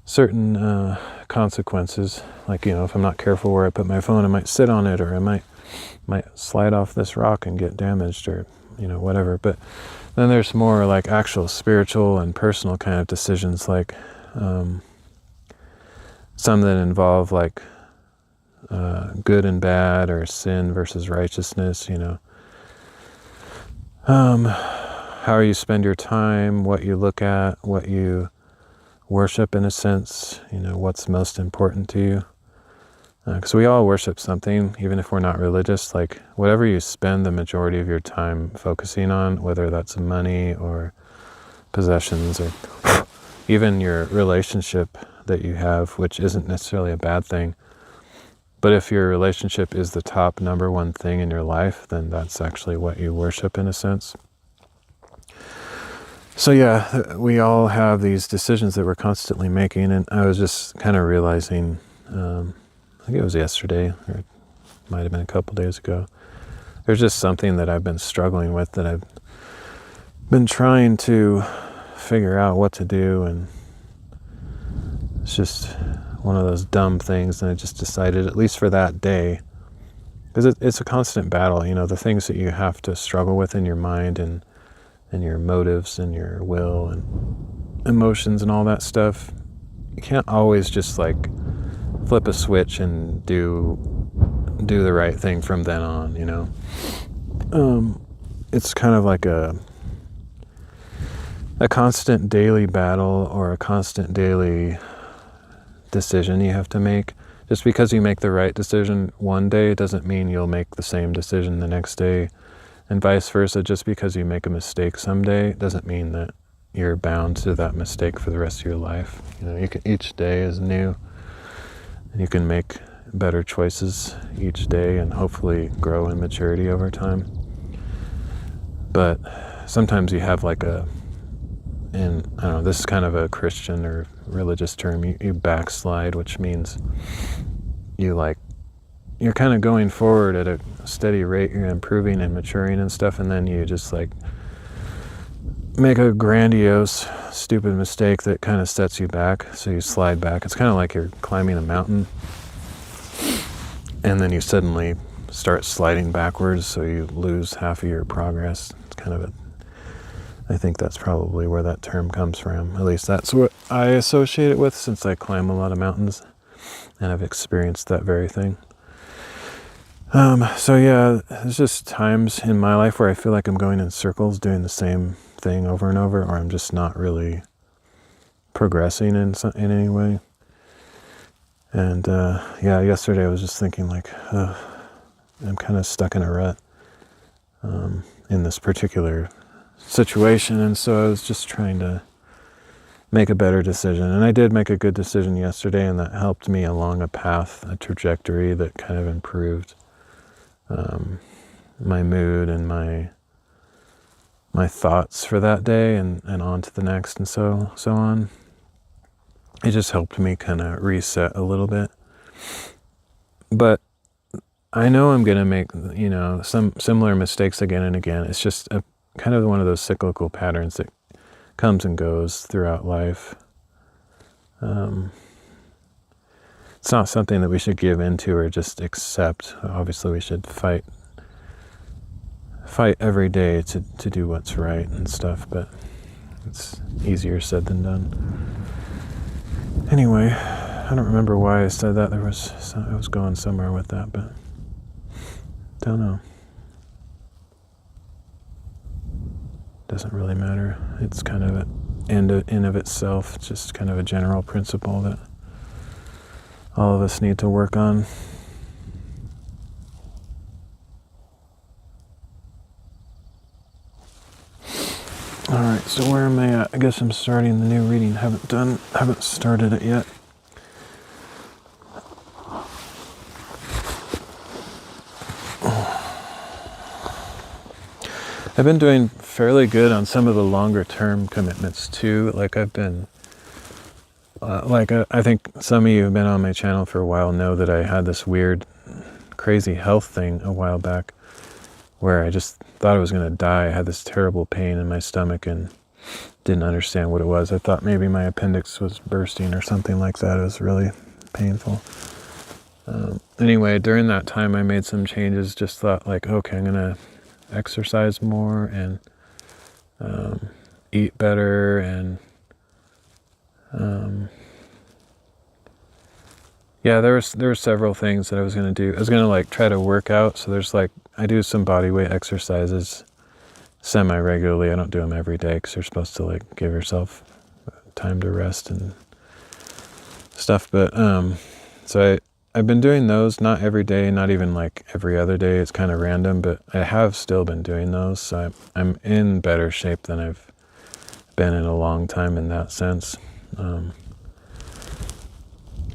certain consequences. Like, if I'm not careful where I put my phone, I might sit on it, or I might slide off this rock and get damaged, or whatever. But then there's more like actual spiritual and personal kind of decisions, like some that involve like good and bad, or sin versus righteousness, how you spend your time, what you look at, what you worship in a sense, what's most important to you. Because we all worship something, even if we're not religious. Like whatever you spend the majority of your time focusing on, whether that's money or possessions or even your relationship that you have, which isn't necessarily a bad thing. But if your relationship is the top number one thing in your life, then that's actually what you worship in a sense. So yeah, we all have these decisions that we're constantly making, and I was just kind of realizing, I think it was yesterday, or it might have been a couple days ago, there's just something that I've been struggling with, that I've been trying to figure out what to do, and it's just one of those dumb things, and I just decided, at least for that day, because it's a constant battle, the things that you have to struggle with in your mind, and your motives and your will and emotions and all that stuff. You can't always just like flip a switch and do the right thing from then on, It's kind of like a constant daily battle, or a constant daily decision you have to make. Just because you make the right decision one day doesn't mean you'll make the same decision the next day, and vice versa. Just because you make a mistake someday doesn't mean that you're bound to that mistake for the rest of your life. Each day is new, and you can make better choices each day and hopefully grow in maturity over time. But sometimes you have like this is kind of a Christian or religious term, you backslide, which means you're kind of going forward at a steady rate, you're improving and maturing and stuff, and then you just like make a grandiose, stupid mistake that kind of sets you back, so you slide back. It's kind of like you're climbing a mountain, and then you suddenly start sliding backwards, so you lose half of your progress. It's kind of I think that's probably where that term comes from. At least that's what I associate it with, since I climb a lot of mountains, and I've experienced that very thing. So yeah, there's just times in my life where I feel like I'm going in circles, doing the same thing over and over, or I'm just not really progressing in any way. And yesterday I was just thinking like, I'm kind of stuck in a rut in this particular situation, and so I was just trying to make a better decision. And I did make a good decision yesterday, and that helped me along a path, a trajectory that kind of improved my mood and my thoughts for that day, and on to the next, and so on. It just helped me kind of reset a little bit. But I know I'm going to make, some similar mistakes again and again. It's just kind of one of those cyclical patterns that comes and goes throughout life. It's not something that we should give into or just accept. Obviously, we should fight every day to do what's right and stuff, but it's easier said than done. Anyway, I don't remember why I said that. I was going somewhere with that, but don't know. Doesn't really matter. It's kind of in of itself, just kind of a general principle that all of us need to work on. All right, so where am I at? I guess I'm starting the new reading. Haven't started it yet. I've been doing fairly good on some of the longer term commitments too. Like I've been, I think some of you who've been on my channel for a while know that I had this weird, crazy health thing a while back where I just thought I was going to die. I had this terrible pain in my stomach and didn't understand what it was. I thought maybe my appendix was bursting or something like that. It was really painful. Anyway, during that time I made some changes, just thought like, okay, I'm going to exercise more and eat better, and there were several things that I was going to do. I was going to like try to work out. So there's like, I do some body weight exercises semi-regularly. I don't do them every day because you're supposed to like give yourself time to rest and stuff. But so I've been doing those, not every day, not even like every other day. It's kind of random, but I have still been doing those. So I'm in better shape than I've been in a long time in that sense.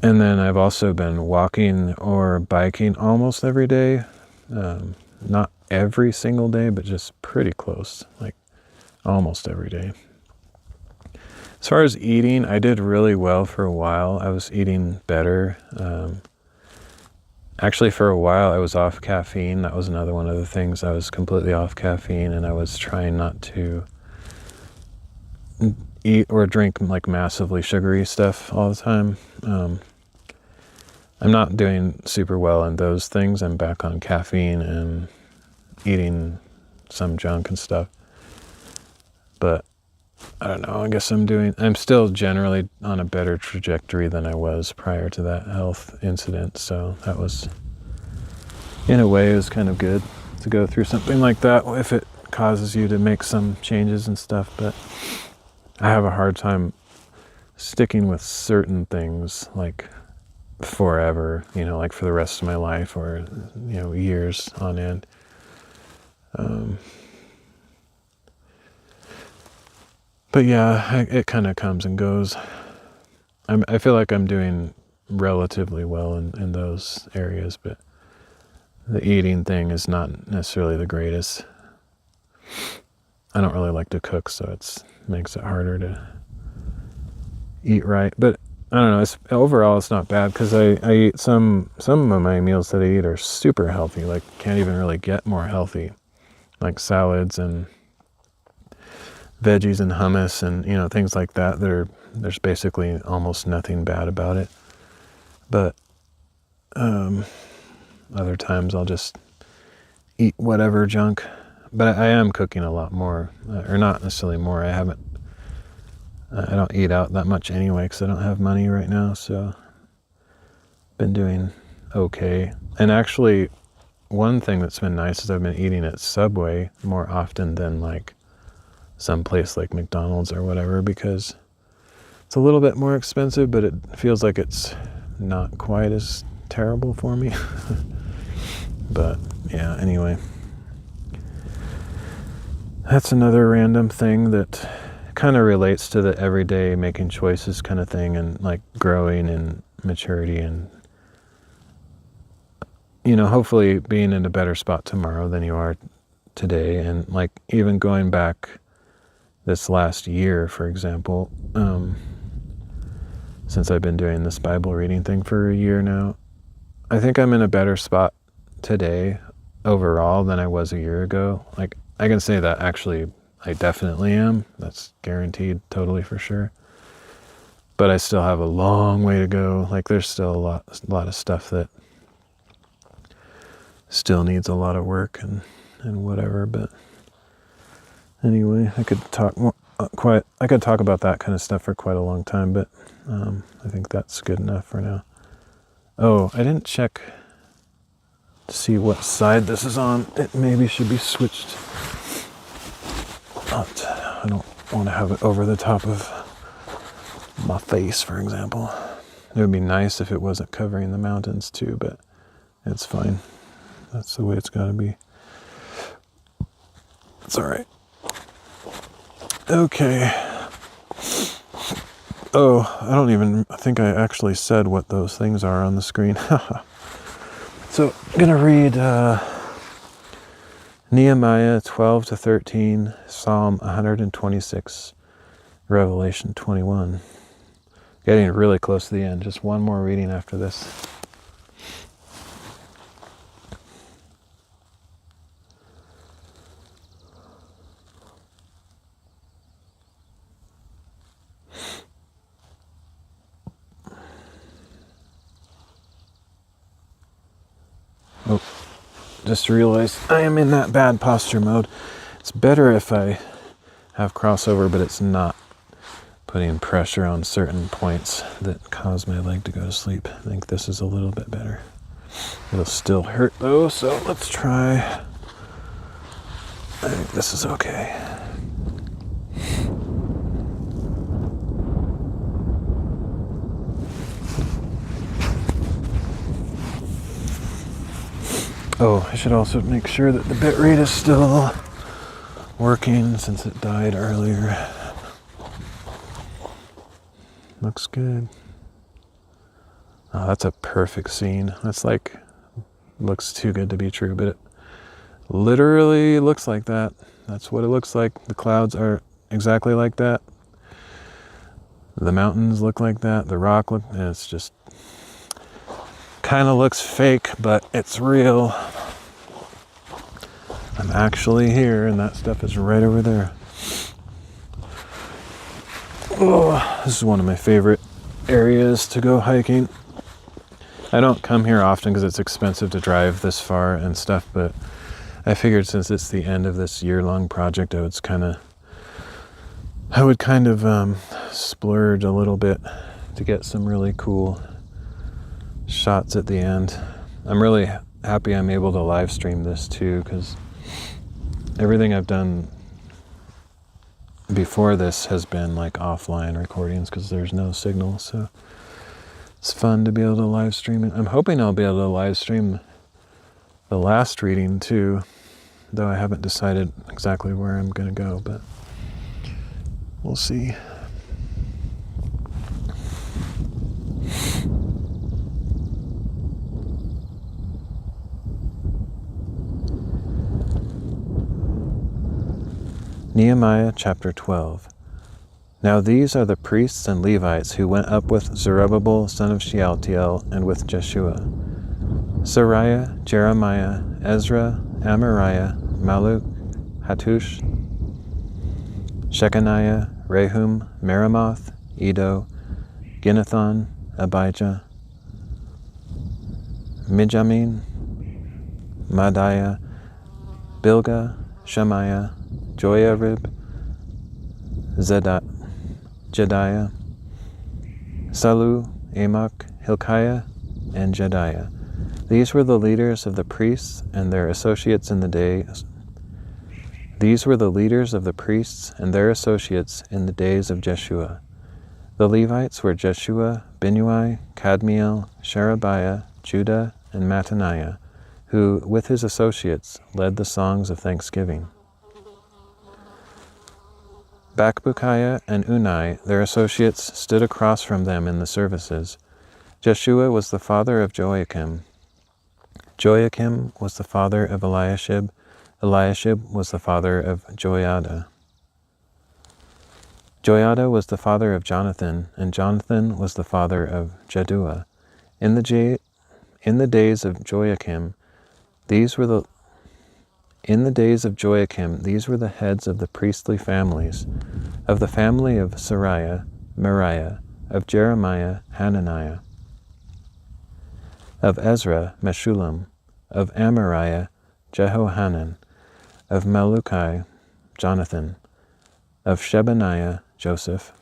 And then I've also been walking or biking almost every day. Not every single day, but just pretty close, like almost every day. As far as eating, I did really well for a while. I was eating better. Actually, for a while, I was off caffeine. That was another one of the things. I was completely off caffeine, and I was trying not to eat or drink like massively sugary stuff all the time. I'm not doing super well in those things. I'm back on caffeine and eating some junk and stuff. But I don't know, I guess I'm still generally on a better trajectory than I was prior to that health incident. So that was, in a way, it was kind of good to go through something like that if it causes you to make some changes and stuff. But I have a hard time sticking with certain things like forever, like for the rest of my life or, years on end. But yeah, it kind of comes and goes. I feel like I'm doing relatively well in those areas, but the eating thing is not necessarily the greatest. I don't really like to cook, so it makes it harder to eat right. But I don't know, overall it's not bad, because I eat some of my meals that I eat are super healthy, like can't even really get more healthy, like salads and veggies and hummus and, you know, things like that. There's basically almost nothing bad about it. But other times I'll just eat whatever junk. But I am cooking a lot more, or not necessarily more. I don't eat out that much anyway, because I don't have money right now, so been doing okay. And actually, one thing that's been nice is I've been eating at Subway more often than like some place like McDonald's or whatever, because it's a little bit more expensive, but it feels like it's not quite as terrible for me. But yeah, anyway, that's another random thing that kind of relates to the everyday making choices kind of thing, and like growing and maturity, and, you know, hopefully being in a better spot tomorrow than you are today. And like even going back this last year, for example, since I've been doing this Bible reading thing for a year now, I think I'm in a better spot today overall than I was a year ago. Like I can say that actually I definitely am. That's guaranteed, totally for sure. But I still have a long way to go. Like there's still a lot of stuff that still needs a lot of work and whatever. But anyway, I could talk about that kind of stuff for quite a long time, but I think that's good enough for now. Oh, I didn't check to see what side this is on. It maybe should be switched. I don't want to have it over the top of my face, for example. It would be nice if it wasn't covering the mountains too, but it's fine. That's the way it's got to be. It's all right. Okay. Oh, I think I actually said what those things are on the screen. So I'm going to read Nehemiah 12 to 13, Psalm 126, Revelation 21. Getting really close to the end. Just one more reading after this. Oh, just realized I am in that bad posture mode. It's better if I have crossover, but it's not putting pressure on certain points that cause my leg to go to sleep. I think this is a little bit better. It'll still hurt though, so let's try. I think this is okay. Oh, I should also make sure that the bitrate is still working since it died earlier. Looks good. Oh, that's a perfect scene. That's like, looks too good to be true, but it literally looks like that. That's what it looks like. The clouds are exactly like that. The mountains look like that. The rock look, and it's just kind of looks fake, but it's real. I'm actually here, and that stuff is right over there. Oh, this is one of my favorite areas to go hiking. I don't come here often because it's expensive to drive this far and stuff, but I figured since it's the end of this year-long project, I would kind of splurge a little bit to get some really cool shots at the end. I'm really happy I'm able to live stream this too, because everything I've done before this has been like offline recordings because there's no signal, so it's fun to be able to live stream it. I'm hoping I'll be able to live stream the last reading too, though I haven't decided exactly where I'm going to go, but we'll see. Nehemiah chapter 12. Now these are the priests and Levites who went up with Zerubbabel son of Shealtiel and with Jeshua: Sariah, Jeremiah, Ezra, Amariah, Maluk, Hattush, Shechaniah, Rehum, Meremoth, Edo, Ginnethon, Abijah, Mijamin, Madiah, Bilgah, Shemaiah, Joiarib, Jediah, Salu, Amok, Hilkiah, and Jediah. These were the leaders of the priests and their associates in the days. These were the leaders of the priests and their associates in the days of Jeshua. The Levites were Jeshua, Binnui, Kadmiel, Sherebiah, Judah, and Mattaniah, who, with his associates, led the songs of thanksgiving. Bakbukiah and Unai, their associates, stood across from them in the services. Jeshua was the father of Joachim. Joachim was the father of Eliashib. Eliashib was the father of Joiada. Joiada was the father of Jonathan, and Jonathan was the father of Jaddua. In the days of Joachim, these were the heads of the priestly families. Of the family of Sariah, Meriah; of Jeremiah, Hananiah; of Ezra, Meshullam; of Amariah, Jehohanan; of Malukai, Jonathan; of Shebaniah, Joseph;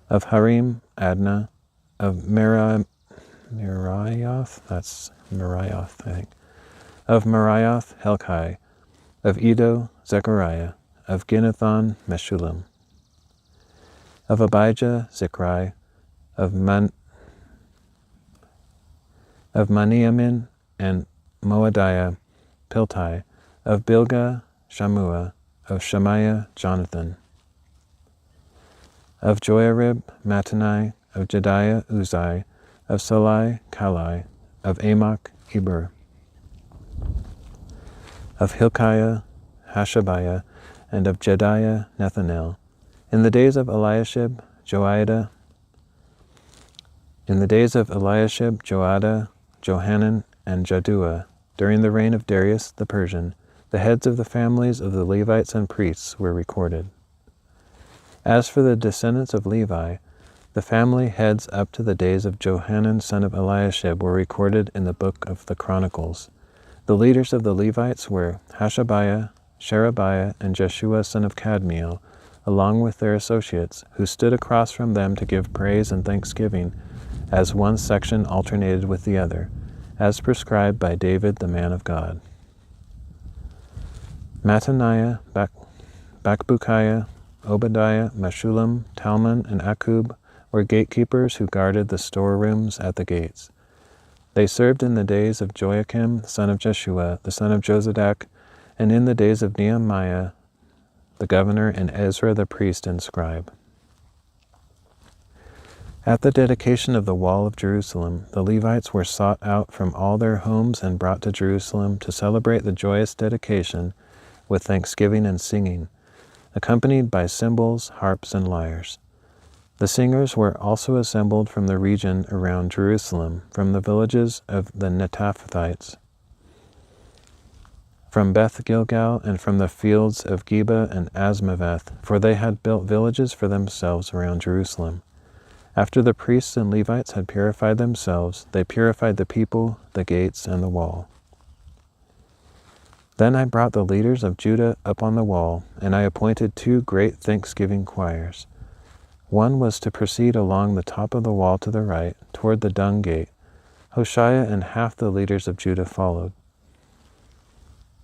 of Harim, Adnah; of Meraioth, that's Meraioth, I think; of Meraioth, Helkai; of Edo, Zechariah; of Ginnethon, Meshullam; of Abijah, Zichri; of Maniamin and Moadiah, Piltai; of Bilgah, Shammua; of Shemaiah, Jonathan; of Joiarib, Mattani; of Jediah, Uzai; of Salai, Kalai; of Amok, Eber; of Hilkiah, Hashabiah; and of Jediah, Nethanel. In the days of Eliashib, Joada; Johanan, and Jaddua, during the reign of Darius the Persian, the heads of the families of the Levites and priests were recorded. As for the descendants of Levi, the family heads up to the days of Johanan son of Eliashib were recorded in the book of the Chronicles. The leaders of the Levites were Hashabiah, Sherebiah, and Jeshua son of Kadmiel, along with their associates, who stood across from them to give praise and thanksgiving, as one section alternated with the other, as prescribed by David the man of God. Mattaniah, Bakbukiah, Obadiah, Meshullam, Talmon, and Akkub were gatekeepers who guarded the storerooms at the gates. They served in the days of Joachim, son of Jeshua, the son of Jozadak, and in the days of Nehemiah, the governor, and Ezra the priest and scribe. At the dedication of the wall of Jerusalem, the Levites were sought out from all their homes and brought to Jerusalem to celebrate the joyous dedication with thanksgiving and singing, accompanied by cymbals, harps, and lyres. The singers were also assembled from the region around Jerusalem, from the villages of the Netophathites, from Beth Gilgal, and from the fields of Geba and Asmaveth, for they had built villages for themselves around Jerusalem. After the priests and Levites had purified themselves, they purified the people, the gates, and the wall. Then I brought the leaders of Judah up on the wall, and I appointed 2 great thanksgiving choirs. One was to proceed along the top of the wall to the right, toward the dung gate. Hoshea and half the leaders of Judah followed,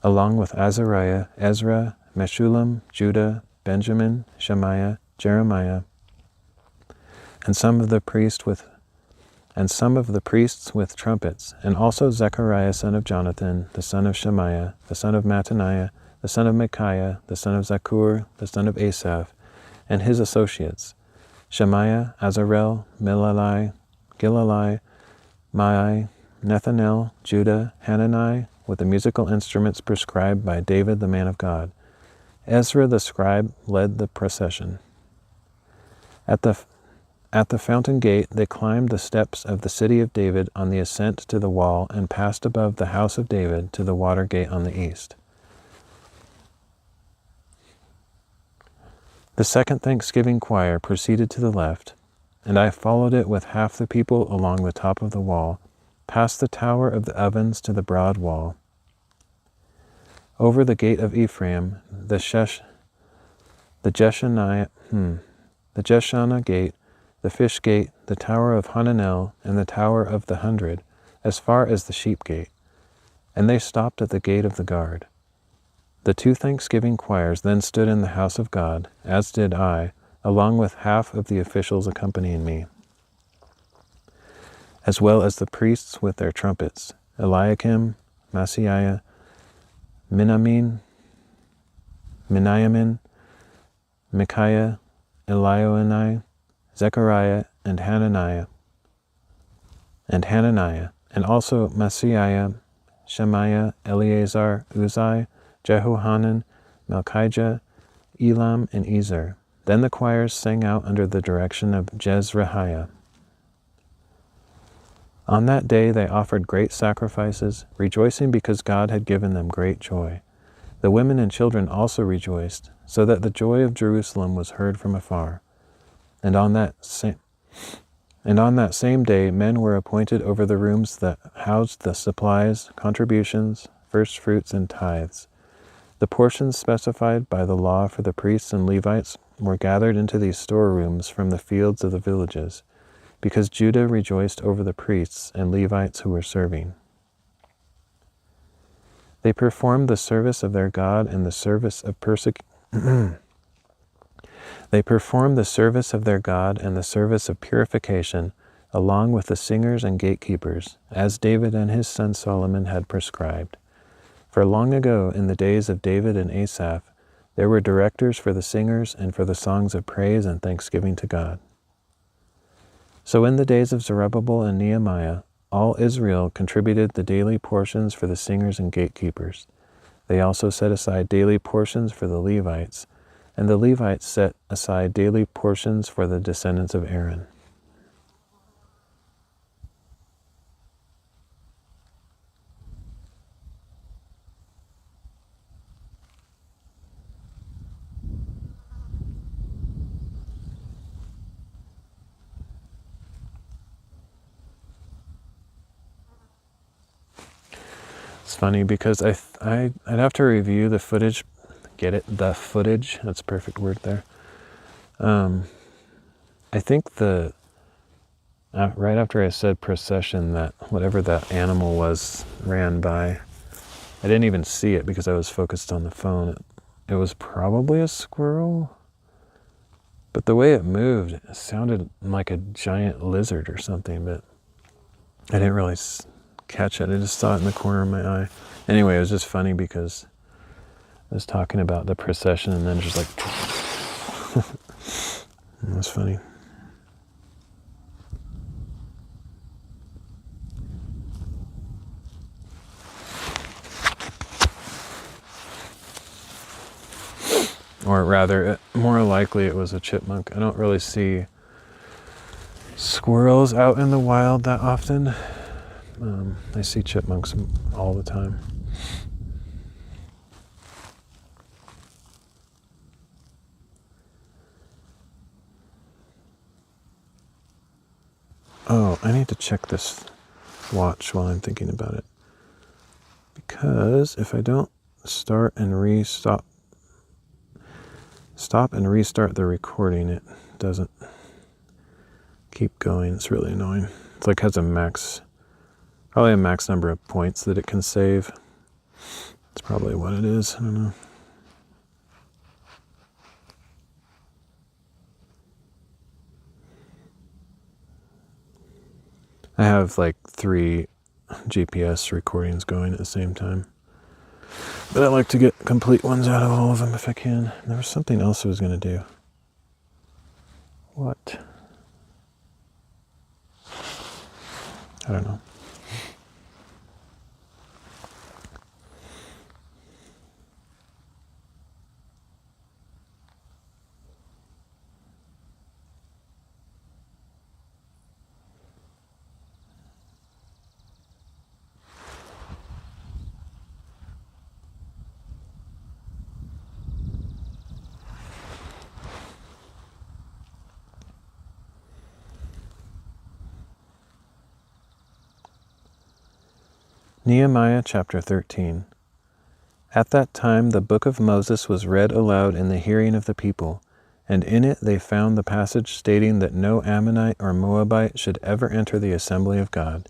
along with Azariah, Ezra, Meshullam, Judah, Benjamin, Shemaiah, Jeremiah, and some of the priests with trumpets, and also Zechariah son of Jonathan, the son of Shemaiah, the son of Mattaniah, the son of Micaiah, the son of Zakur, the son of Asaph, and his associates, Shemaiah, Azarel, Milalai, Gilalai, Maai, Nethanel, Judah, Hanani, with the musical instruments prescribed by David the man of God. Ezra the scribe led the procession. At the fountain gate they climbed the steps of the city of David on the ascent to the wall and passed above the house of David to the water gate on the east. The second Thanksgiving choir proceeded to the left, and I followed it with half the people along the top of the wall, past the tower of the ovens to the broad wall. Over the gate of Ephraim, the Jeshanah gate, the fish gate, the tower of Hananel, and the tower of the 100, as far as the sheep gate. And they stopped at the gate of the guard. The 2 Thanksgiving choirs then stood in the house of God, as did I, along with half of the officials accompanying me, as well as the priests with their trumpets, Eliakim, Maaseiah, Miniamin, Micaiah, Elioenai, Zechariah, and Hananiah, and also Maaseiah, Shemaiah, Eleazar, Uzai, Jehohanan, Malchijah, Elam, and Ezer. Then the choirs sang out under the direction of Jezrehiah. On that day they offered great sacrifices, rejoicing because God had given them great joy. The women and children also rejoiced, so that the joy of Jerusalem was heard from afar. And on that same day men were appointed over the rooms that housed the supplies, contributions, first fruits, and tithes. The portions specified by the law for the priests and Levites were gathered into these storerooms from the fields of the villages, because Judah rejoiced over the priests and Levites who were serving. They performed the service of their God and the service of purification, along with the singers and gatekeepers, as David and his son Solomon had prescribed. For long ago, in the days of David and Asaph, there were directors for the singers and for the songs of praise and thanksgiving to God. So in the days of Zerubbabel and Nehemiah, all Israel contributed the daily portions for the singers and gatekeepers. They also set aside daily portions for the Levites, and the Levites set aside daily portions for the descendants of Aaron. It's funny because I'd have to review the footage. Get it? The footage. That's a perfect word there. I think right after I said procession, that whatever that animal was ran by. I didn't even see it because I was focused on the phone. It was probably a squirrel, but the way it moved, it sounded like a giant lizard or something, but I didn't really catch it. I just saw it in the corner of my eye. Anyway, it was just funny because I was talking about the procession and then just like, it was funny. Or rather, more likely it was a chipmunk. I don't really see squirrels out in the wild that often. I see chipmunks all the time. Oh, I need to check this watch while I'm thinking about it. Because if I don't stop and restart the recording, it doesn't keep going. It's really annoying. It's like has probably a max number of points that it can save. That's probably what it is. I don't know. I have like 3 GPS recordings going at the same time. But I like to get complete ones out of all of them if I can. There was something else I was going to do. What? I don't know. Nehemiah chapter 13. At that time the book of Moses was read aloud in the hearing of the people, and in it they found the passage stating that no Ammonite or Moabite should ever enter the assembly of God,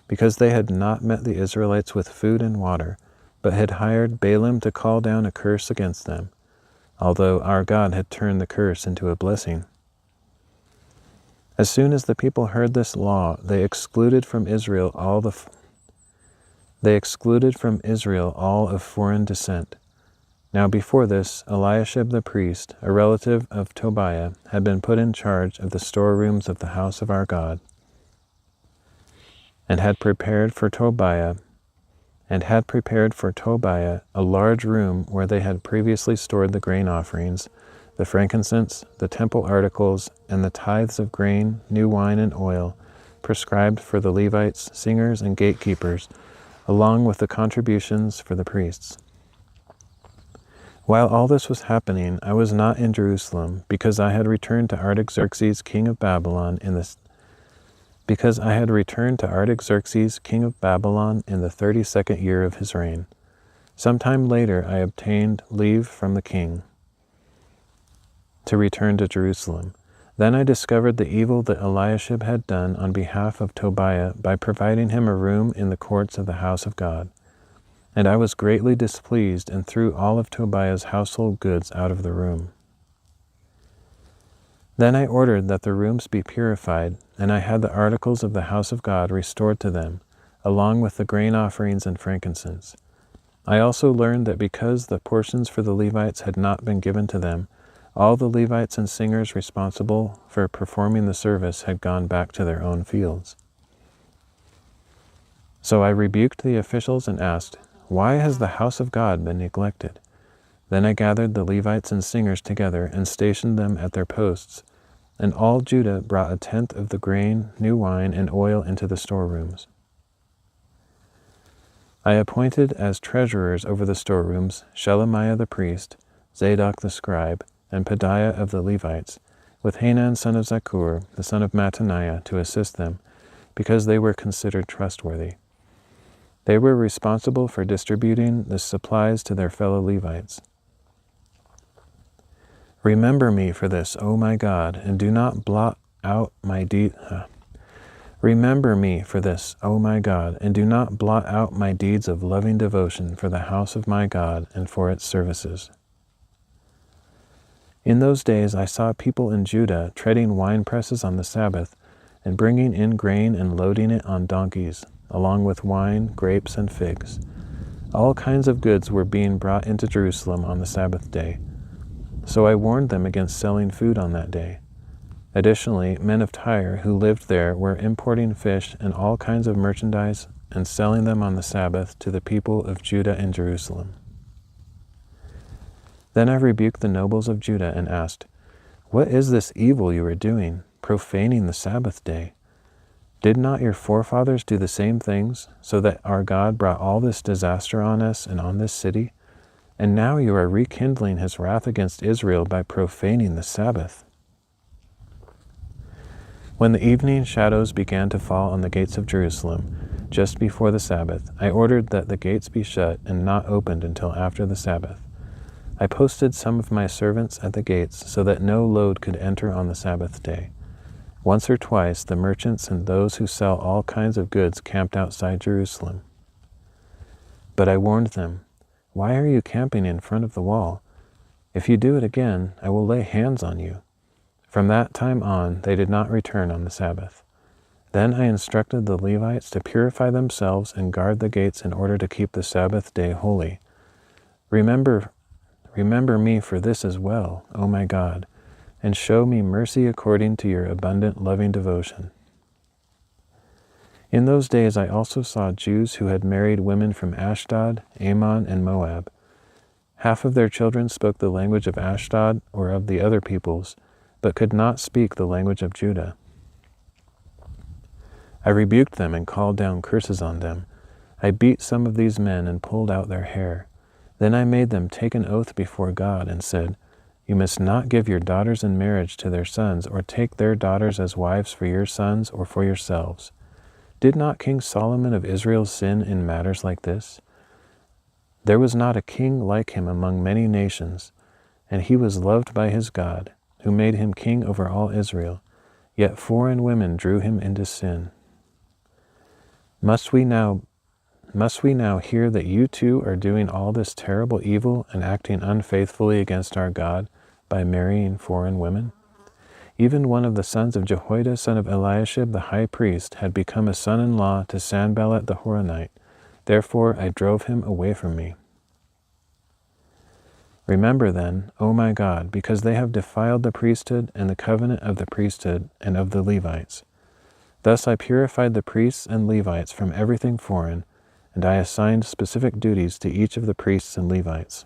because they had not met the Israelites with food and water, but had hired Balaam to call down a curse against them, although our God had turned the curse into a blessing. As soon as the people heard this law, they excluded from Israel all of foreign descent. Now before this, Eliashib the priest, a relative of Tobiah, had been put in charge of the storerooms of the house of our God, and had prepared for Tobiah a large room where they had previously stored the grain offerings, the frankincense, the temple articles, and the tithes of grain, new wine, and oil, prescribed for the Levites, singers, and gatekeepers, along with the contributions for the priests. While all this was happening, I was not in Jerusalem, because I had returned to Artaxerxes, king of Babylon, in the 32nd year of his reign. Sometime later I obtained leave from the king to return to Jerusalem. Then I discovered the evil that Eliashib had done on behalf of Tobiah by providing him a room in the courts of the house of God. And I was greatly displeased and threw all of Tobiah's household goods out of the room. Then I ordered that the rooms be purified, and I had the articles of the house of God restored to them, along with the grain offerings and frankincense. I also learned that because the portions for the Levites had not been given to them, all the Levites and singers responsible for performing the service had gone back to their own fields. So I rebuked the officials and asked, "Why has the house of God been neglected?" Then I gathered the Levites and singers together and stationed them at their posts, and all Judah brought a tenth of the grain, new wine, and oil into the storerooms. I appointed as treasurers over the storerooms Shelemiah the priest, Zadok the scribe, and Pedaiah of the Levites, with Hanan son of Zakkur, the son of Mattaniah, to assist them, because they were considered trustworthy. They were responsible for distributing the supplies to their fellow Levites. Remember me for this, O my God, and do not blot out my Remember me for this, O my God, and do not blot out my deeds of loving devotion for the house of my God and for its services. In those days I saw people in Judah treading wine presses on the Sabbath, and bringing in grain and loading it on donkeys, along with wine, grapes, and figs. All kinds of goods were being brought into Jerusalem on the Sabbath day. So I warned them against selling food on that day. Additionally, men of Tyre who lived there were importing fish and all kinds of merchandise and selling them on the Sabbath to the people of Judah and Jerusalem. Then I rebuked the nobles of Judah and asked, "What is this evil you are doing, profaning the Sabbath day? Did not your forefathers do the same things, so that our God brought all this disaster on us and on this city? And now you are rekindling his wrath against Israel by profaning the Sabbath." When the evening shadows began to fall on the gates of Jerusalem, just before the Sabbath, I ordered that the gates be shut and not opened until after the Sabbath. I posted some of my servants at the gates so that no load could enter on the Sabbath day. Once or twice the merchants and those who sell all kinds of goods camped outside Jerusalem. But I warned them, "Why are you camping in front of the wall? If you do it again, I will lay hands on you." From that time on, they did not return on the Sabbath. Then I instructed the Levites to purify themselves and guard the gates in order to keep the Sabbath day holy. Remember me for this as well, O my God, and show me mercy according to your abundant loving devotion. In those days I also saw Jews who had married women from Ashdod, Ammon, and Moab. Half of their children spoke the language of Ashdod or of the other peoples, but could not speak the language of Judah. I rebuked them and called down curses on them. I beat some of these men and pulled out their hair. Then I made them take an oath before God and said, "You must not give your daughters in marriage to their sons, or take their daughters as wives for your sons or for yourselves. Did not King Solomon of Israel sin in matters like this? There was not a king like him among many nations, and he was loved by his God, who made him king over all Israel. Yet foreign women drew him into sin. Must we now hear that you too are doing all this terrible evil and acting unfaithfully against our God by marrying foreign women? Even one of the sons of Jehoiada, son of Eliashib, the high priest, had become a son-in-law to Sanballat the Horonite. Therefore I drove him away from me. Remember then, O my God, because they have defiled the priesthood and the covenant of the priesthood and of the Levites. Thus I purified the priests and Levites from everything foreign, and I assigned specific duties to each of the priests and Levites.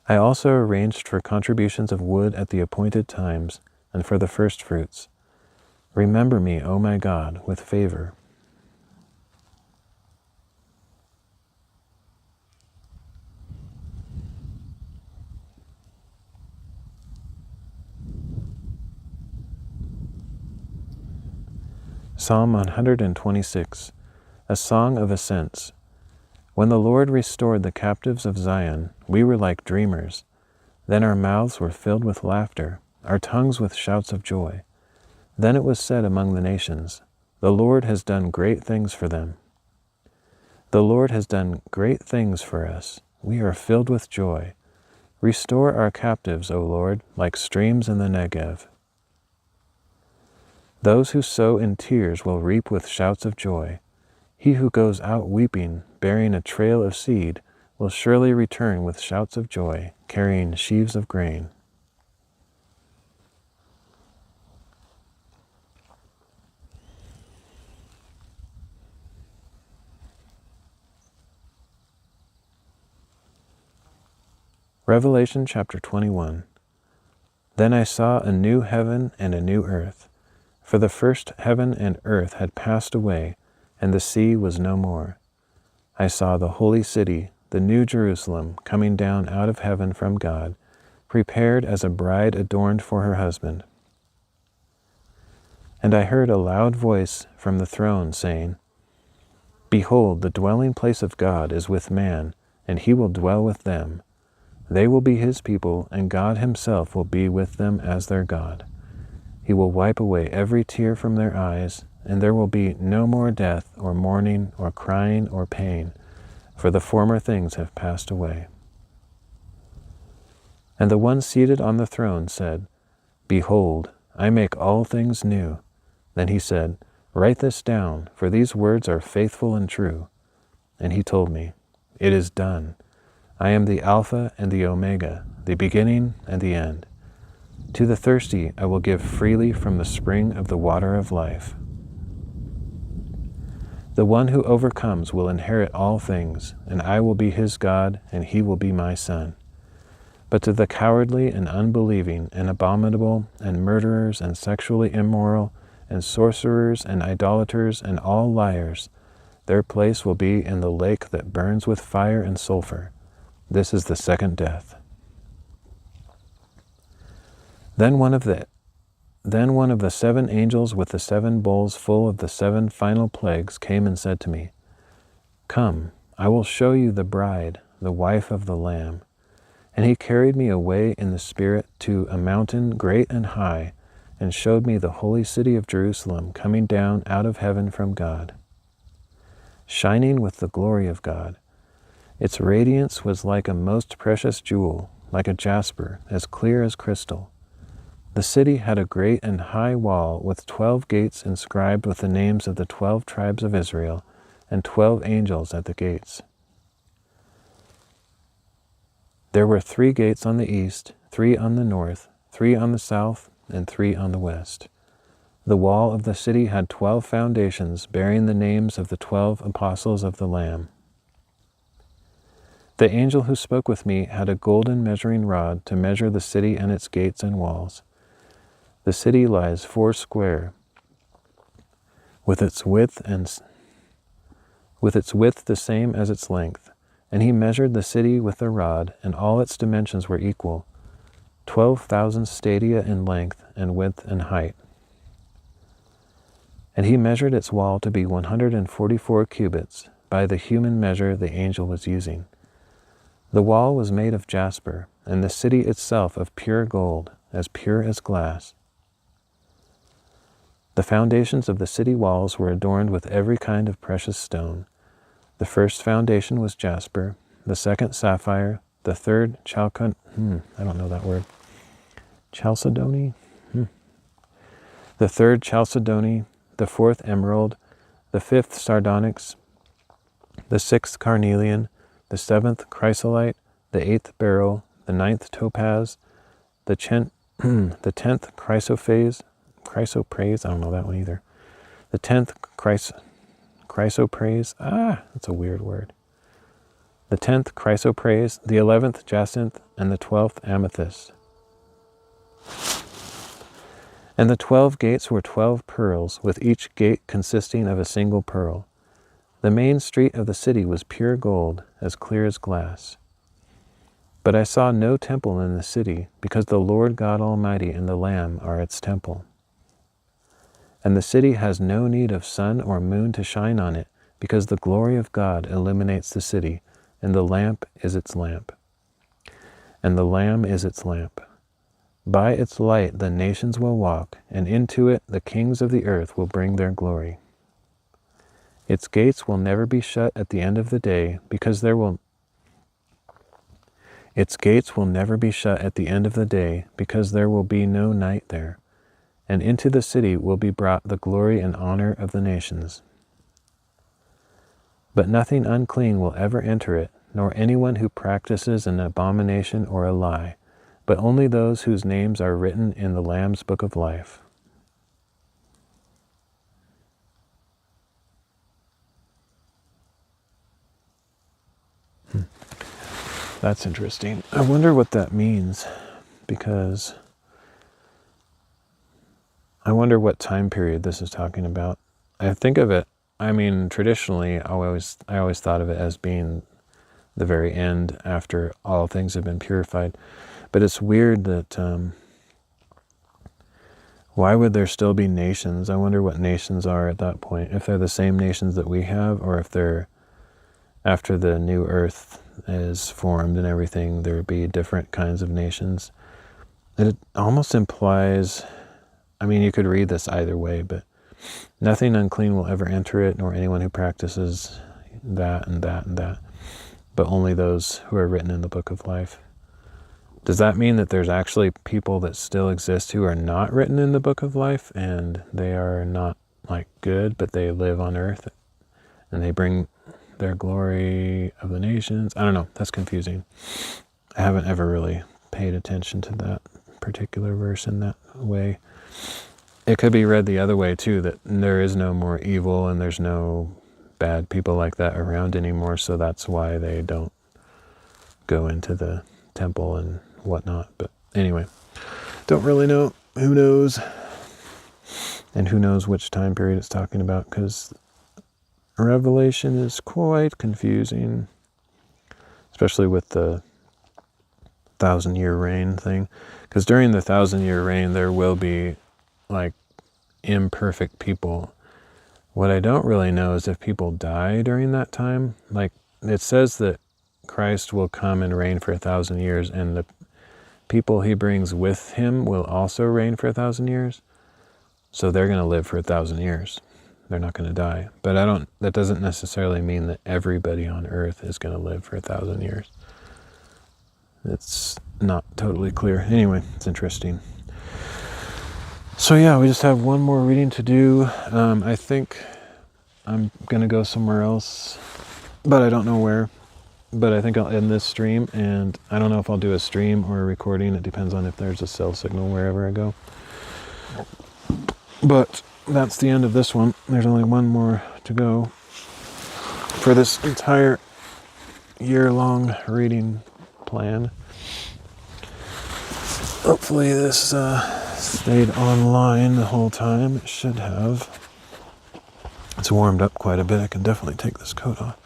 I also arranged for contributions of wood at the appointed times, and for the first fruits. Remember me, O my God, with favor. Psalm 126, a song of ascents. When the Lord restored the captives of Zion, we were like dreamers. Then our mouths were filled with laughter, our tongues with shouts of joy. Then it was said among the nations, the Lord has done great things for them. The Lord has done great things for us. We are filled with joy. Restore our captives, O Lord, like streams in the Negev. Those who sow in tears will reap with shouts of joy. He who goes out weeping, bearing a trail of seed, will surely return with shouts of joy, carrying sheaves of grain. Revelation chapter 21. Then I saw a new heaven and a new earth. For the first heaven and earth had passed away, and the sea was no more. I saw the holy city, the new Jerusalem, coming down out of heaven from God, prepared as a bride adorned for her husband. And I heard a loud voice from the throne saying, Behold, the dwelling place of God is with man, and he will dwell with them. They will be his people, and God himself will be with them as their God. He will wipe away every tear from their eyes, and there will be no more death, or mourning, or crying, or pain, for the former things have passed away. And the one seated on the throne said, Behold, I make all things new. Then he said, Write this down, for these words are faithful and true. And he told me, It is done. I am the Alpha and the Omega, the beginning and the end. To the thirsty I will give freely from the spring of the water of life. The one who overcomes will inherit all things, and I will be his God, and he will be my son. But to the cowardly and unbelieving and abominable and murderers and sexually immoral and sorcerers and idolaters and all liars, their place will be in the lake that burns with fire and sulfur. This is the second death. Then one of the 7 angels with the 7 bowls full of the 7 final plagues came and said to me, Come, I will show you the bride, the wife of the Lamb. And he carried me away in the Spirit to a mountain great and high, and showed me the holy city of Jerusalem coming down out of heaven from God, shining with the glory of God. Its radiance was like a most precious jewel, like a jasper, as clear as crystal. The city had a great and high wall with 12 gates inscribed with the names of the 12 tribes of Israel, and 12 angels at the gates. There were 3 gates on the east, 3 on the north, 3 on the south, and 3 on the west. The wall of the city had 12 foundations, bearing the names of the 12 apostles of the Lamb. The angel who spoke with me had a golden measuring rod to measure the city and its gates and walls. The city lies 4 square, with its width the same as its length. And he measured the city with the rod, and all its dimensions were equal, 12,000 stadia in length and width and height. And he measured its wall to be 144 cubits, by the human measure the angel was using. The wall was made of jasper, and the city itself of pure gold, as pure as glass. The foundations of the city walls were adorned with every kind of precious stone. The first foundation was jasper, the second sapphire, the third chalcedony, the third chalcedony, the fourth emerald, the fifth sardonyx, the sixth carnelian, the seventh chrysolite, the eighth beryl, the ninth topaz, the 10th chrysoprase, I don't know that one either. The 10th chrysoprase, that's a weird word. The 10th chrysoprase, the 11th jacinth, and the 12th amethyst. And the 12 gates were 12 pearls, with each gate consisting of a single pearl. The main street of the city was pure gold, as clear as glass. But I saw no temple in the city, because the Lord God Almighty and the Lamb are its temple. And the city has no need of sun or moon to shine on it, because the glory of God illuminates the city, and the lamp is its lamp. And the Lamb is its lamp. By its light the nations will walk, and into it the kings of the earth will bring their glory. Its gates will never be shut at the end of the day, because there will be no night there. And into the city will be brought the glory and honor of the nations. But nothing unclean will ever enter it, nor anyone who practices an abomination or a lie, but only those whose names are written in the Lamb's book of life. That's interesting. I wonder what that means, because I wonder what time period this is talking about. I think of it, traditionally, I always thought of it as being the very end after all things have been purified. But it's weird that, why would there still be nations? I wonder what nations are at that point. If they're the same nations that we have, or if they're, after the new earth is formed and everything, there would be different kinds of nations. It almost implies, you could read this either way, but nothing unclean will ever enter it, nor anyone who practices that and that and that, but only those who are written in the book of life. Does that mean that there's actually people that still exist who are not written in the book of life, and they are not good, but they live on earth and they bring their glory of the nations? I don't know. That's confusing. I haven't ever really paid attention to that particular verse in that way. It could be read the other way too, that there is no more evil and there's no bad people like that around anymore, so that's why they don't go into the temple and whatnot. But anyway, don't really know. Who knows? And who knows which time period it's talking about, because Revelation is quite confusing, especially with the 1,000-year reign thing. Because during the 1,000-year reign, there will be imperfect people. What I don't really know is if people die during that time. It says that Christ will come and reign for 1,000 years, and the people he brings with him will also reign for 1,000 years. So they're going to live for 1,000 years. They're not going to die. But that doesn't necessarily mean that everybody on earth is going to live for 1,000 years. It's not totally clear. Anyway, it's interesting. So yeah, we just have one more reading to do. I think I'm going to go somewhere else, but I don't know where. But I think I'll end this stream, and I don't know if I'll do a stream or a recording. It depends on if there's a cell signal wherever I go. But that's the end of this one. There's only one more to go for this entire year-long reading plan. Hopefully this stayed online the whole time. It should have. It's warmed up quite a bit. I can definitely take this coat off.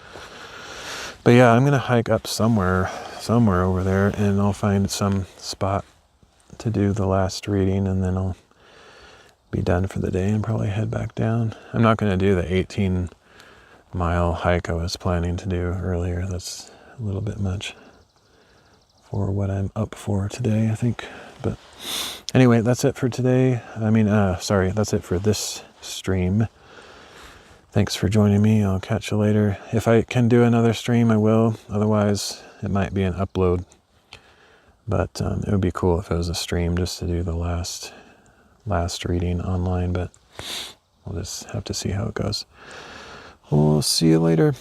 But yeah, I'm going to hike up somewhere over there, and I'll find some spot to do the last reading, and then I'll be done for the day and probably head back down. I'm not going to do the 18-mile hike I was planning to do earlier. That's a little bit much for what I'm up for today, I think. But anyway, that's it for today. That's it for this stream. Thanks for joining me. I'll catch you later. If I can do another stream, I will. Otherwise, it might be an upload. But it would be cool if it was a stream just to do the last reading online. But we'll just have to see how it goes. We'll see you later.